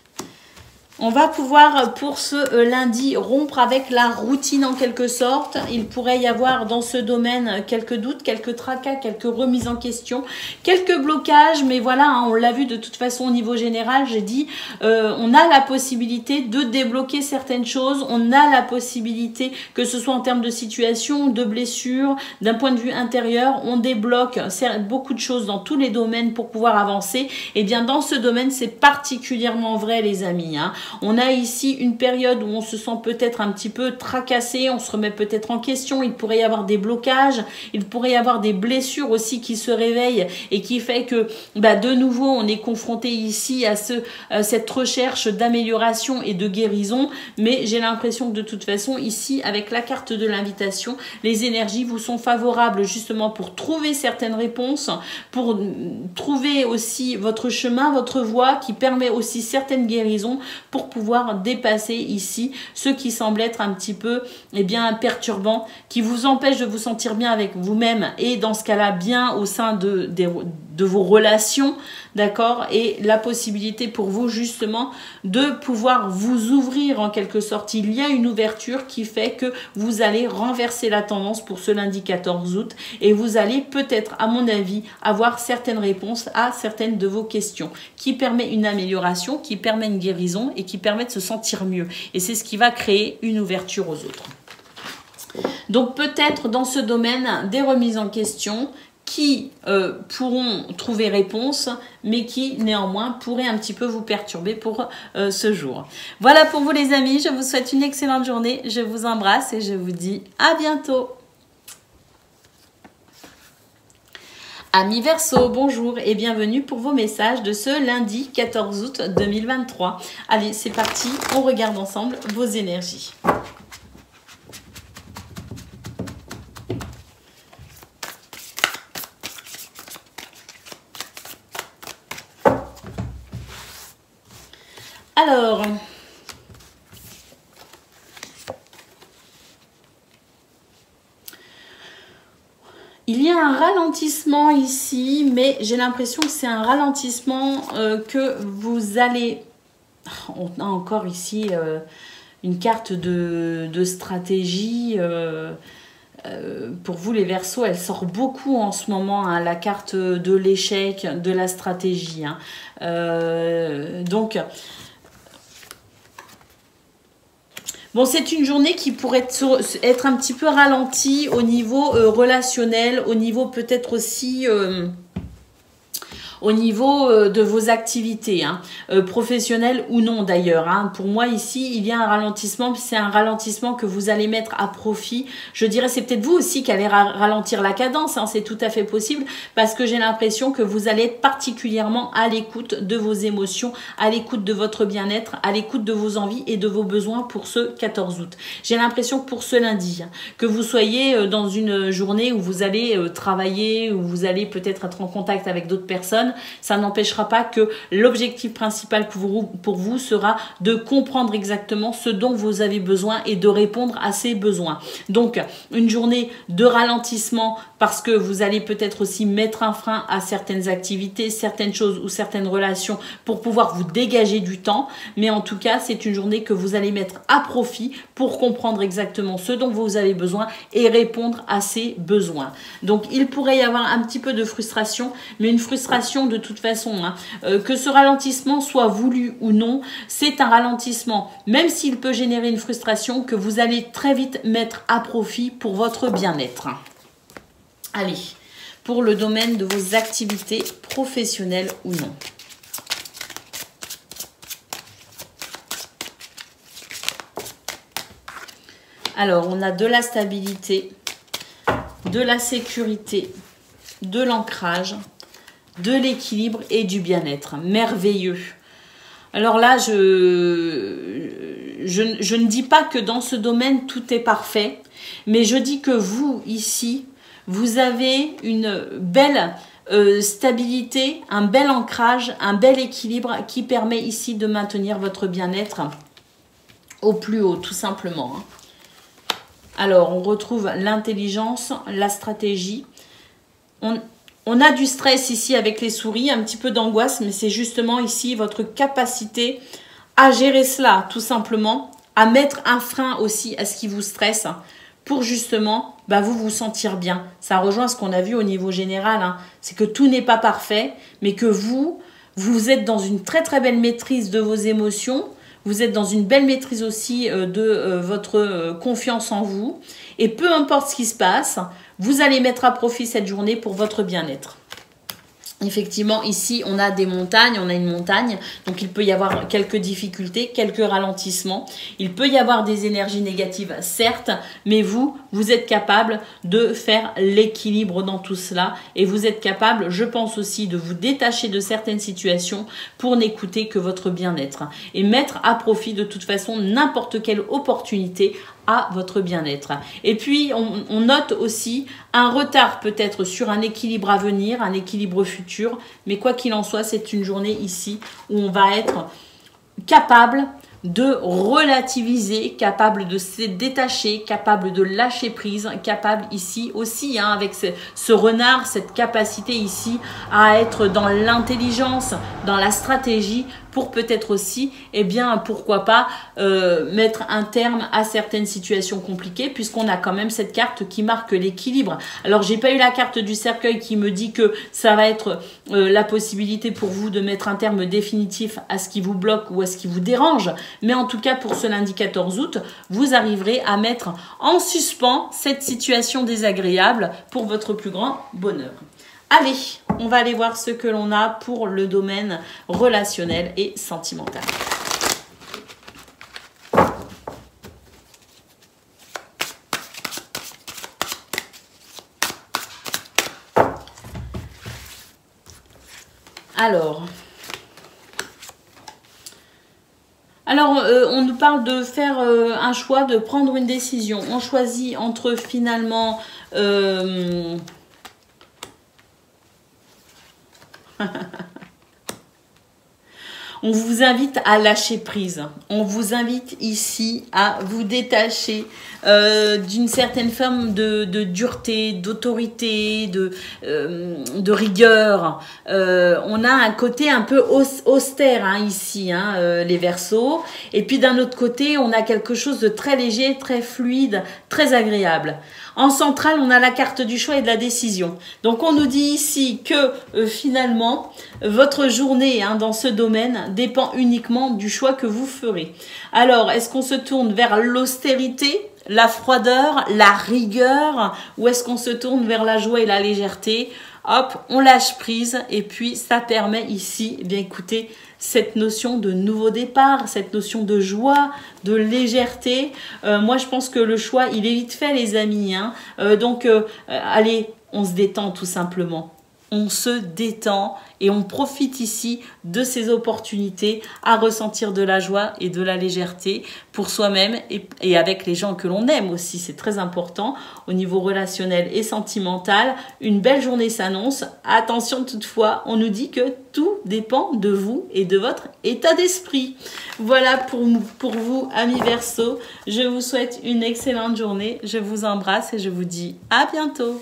On va pouvoir, pour ce lundi, rompre avec la routine en quelque sorte. Il pourrait y avoir dans ce domaine quelques doutes, quelques tracas, quelques remises en question, quelques blocages. Mais voilà, hein, on l'a vu de toute façon au niveau général, j'ai dit, on a la possibilité de débloquer certaines choses. On a la possibilité, que ce soit en termes de situation, de blessure, d'un point de vue intérieur, on débloque beaucoup de choses dans tous les domaines pour pouvoir avancer. Et bien dans ce domaine, c'est particulièrement vrai les amis, hein. On a ici une période où on se sent peut-être un petit peu tracassé, on se remet peut-être en question, il pourrait y avoir des blocages, il pourrait y avoir des blessures aussi qui se réveillent et qui fait que de nouveau on est confronté ici à cette recherche d'amélioration et de guérison, mais j'ai l'impression que de toute façon ici avec la carte de l'invitation, les énergies vous sont favorables justement pour trouver certaines réponses, pour trouver aussi votre chemin, votre voie qui permet aussi certaines guérisons pour pouvoir dépasser ici ce qui semble être un petit peu perturbant, qui vous empêche de vous sentir bien avec vous-même et dans ce cas-là bien au sein de vos relations, d'accord, et la possibilité pour vous justement de pouvoir vous ouvrir en quelque sorte. Il y a une ouverture qui fait que vous allez renverser la tendance pour ce lundi 14 août et vous allez peut-être, à mon avis, avoir certaines réponses à certaines de vos questions qui permet une amélioration, qui permet une guérison et qui permet de se sentir mieux. Et c'est ce qui va créer une ouverture aux autres. Donc peut-être dans ce domaine des remises en question qui pourront trouver réponse, mais qui néanmoins pourraient un petit peu vous perturber pour ce jour. Voilà pour vous les amis, je vous souhaite une excellente journée, je vous embrasse et je vous dis à bientôt. Amis Verseau, bonjour et bienvenue pour vos messages de ce lundi 14 août 2023. Allez, c'est parti, on regarde ensemble vos énergies. Alors, il y a un ralentissement ici, mais j'ai l'impression que c'est un ralentissement que vous allez... On a encore ici une carte de stratégie. Pour vous les Verseaux, elle sort beaucoup en ce moment, hein, la carte de l'échec, de la stratégie. Hein. Donc... Bon, c'est une journée qui pourrait être un petit peu ralentie au niveau relationnel, au niveau peut-être aussi... au niveau de vos activités, hein, professionnelles ou non d'ailleurs. Hein. Pour moi ici, il y a un ralentissement, c'est un ralentissement que vous allez mettre à profit. Je dirais c'est peut-être vous aussi qui allez ralentir la cadence, hein, c'est tout à fait possible parce que j'ai l'impression que vous allez être particulièrement à l'écoute de vos émotions, à l'écoute de votre bien-être, à l'écoute de vos envies et de vos besoins pour ce 14 août. J'ai l'impression que pour ce lundi, hein, que vous soyez dans une journée où vous allez travailler, où vous allez peut-être être en contact avec d'autres personnes, ça n'empêchera pas que l'objectif principal pour vous sera de comprendre exactement ce dont vous avez besoin et de répondre à ces besoins. Donc, une journée de ralentissement parce que vous allez peut-être aussi mettre un frein à certaines activités, certaines choses ou certaines relations pour pouvoir vous dégager du temps. Mais en tout cas, c'est une journée que vous allez mettre à profit pour comprendre exactement ce dont vous avez besoin et répondre à ces besoins. Donc, il pourrait y avoir un petit peu de frustration, mais une frustration de toute façon, hein, que ce ralentissement soit voulu ou non, c'est un ralentissement, même s'il peut générer une frustration que vous allez très vite mettre à profit pour votre bien-être. Allez, pour le domaine de vos activités professionnelles ou non. Alors, on a de la stabilité, de la sécurité, de l'ancrage, de l'équilibre et du bien-être. Merveilleux. Alors là, je ne dis pas que dans ce domaine, tout est parfait, mais je dis que vous, ici, vous avez une belle stabilité, un bel ancrage, un bel équilibre qui permet ici de maintenir votre bien-être au plus haut, tout simplement. Alors, on retrouve l'intelligence, la stratégie. On a du stress ici avec les souris, un petit peu d'angoisse, mais c'est justement ici votre capacité à gérer cela, tout simplement, à mettre un frein aussi à ce qui vous stresse pour justement vous sentir bien. Ça rejoint ce qu'on a vu au niveau général, hein. C'est que tout n'est pas parfait, mais que vous êtes dans une très très belle maîtrise de vos émotions, vous êtes dans une belle maîtrise aussi de votre confiance en vous, et peu importe ce qui se passe, vous allez mettre à profit cette journée pour votre bien-être. Effectivement, ici, on a des montagnes, on a une montagne, donc il peut y avoir quelques difficultés, quelques ralentissements. Il peut y avoir des énergies négatives, certes, mais vous êtes capable de faire l'équilibre dans tout cela et vous êtes capable, je pense aussi, de vous détacher de certaines situations pour n'écouter que votre bien-être et mettre à profit de toute façon n'importe quelle opportunité à votre bien-être. Et puis, on note aussi un retard peut-être sur un équilibre à venir, un équilibre futur, mais quoi qu'il en soit, c'est une journée ici où on va être capable de relativiser, capable de se détacher, capable de lâcher prise, capable ici aussi, hein, avec ce renard, cette capacité ici à être dans l'intelligence, dans la stratégie, pour peut-être aussi, eh bien, pourquoi pas mettre un terme à certaines situations compliquées, puisqu'on a quand même cette carte qui marque l'équilibre. Alors, j'ai pas eu la carte du cercueil qui me dit que ça va être la possibilité pour vous de mettre un terme définitif à ce qui vous bloque ou à ce qui vous dérange, mais en tout cas, pour ce lundi 14 août, vous arriverez à mettre en suspens cette situation désagréable pour votre plus grand bonheur. Allez, on va aller voir ce que l'on a pour le domaine relationnel et sentimental. Alors, on nous parle de faire un choix, de prendre une décision. On choisit entre finalement... On vous invite à lâcher prise. On vous invite ici à vous détacher d'une certaine forme de dureté, d'autorité, de rigueur. On a un côté un peu austère hein, ici, hein, les Verseaux. Et puis d'un autre côté, on a quelque chose de très léger, très fluide, très agréable. En centrale, on a la carte du choix et de la décision. Donc, on nous dit ici que finalement, votre journée hein, dans ce domaine dépend uniquement du choix que vous ferez. Alors, est-ce qu'on se tourne vers l'austérité, la froideur, la rigueur, ou est-ce qu'on se tourne vers la joie et la légèreté? Hop, on lâche prise et puis ça permet ici, eh bien écoutez, cette notion de nouveau départ, cette notion de joie, de légèreté. Moi, je pense que le choix, il est vite fait, les amis. Hein. Allez, on se détend tout simplement. On se détend et on profite ici de ces opportunités à ressentir de la joie et de la légèreté pour soi-même et avec les gens que l'on aime aussi. C'est très important au niveau relationnel et sentimental. Une belle journée s'annonce. Attention toutefois, on nous dit que tout dépend de vous et de votre état d'esprit. Voilà pour vous, amis Verseaux. Je vous souhaite une excellente journée. Je vous embrasse et je vous dis à bientôt.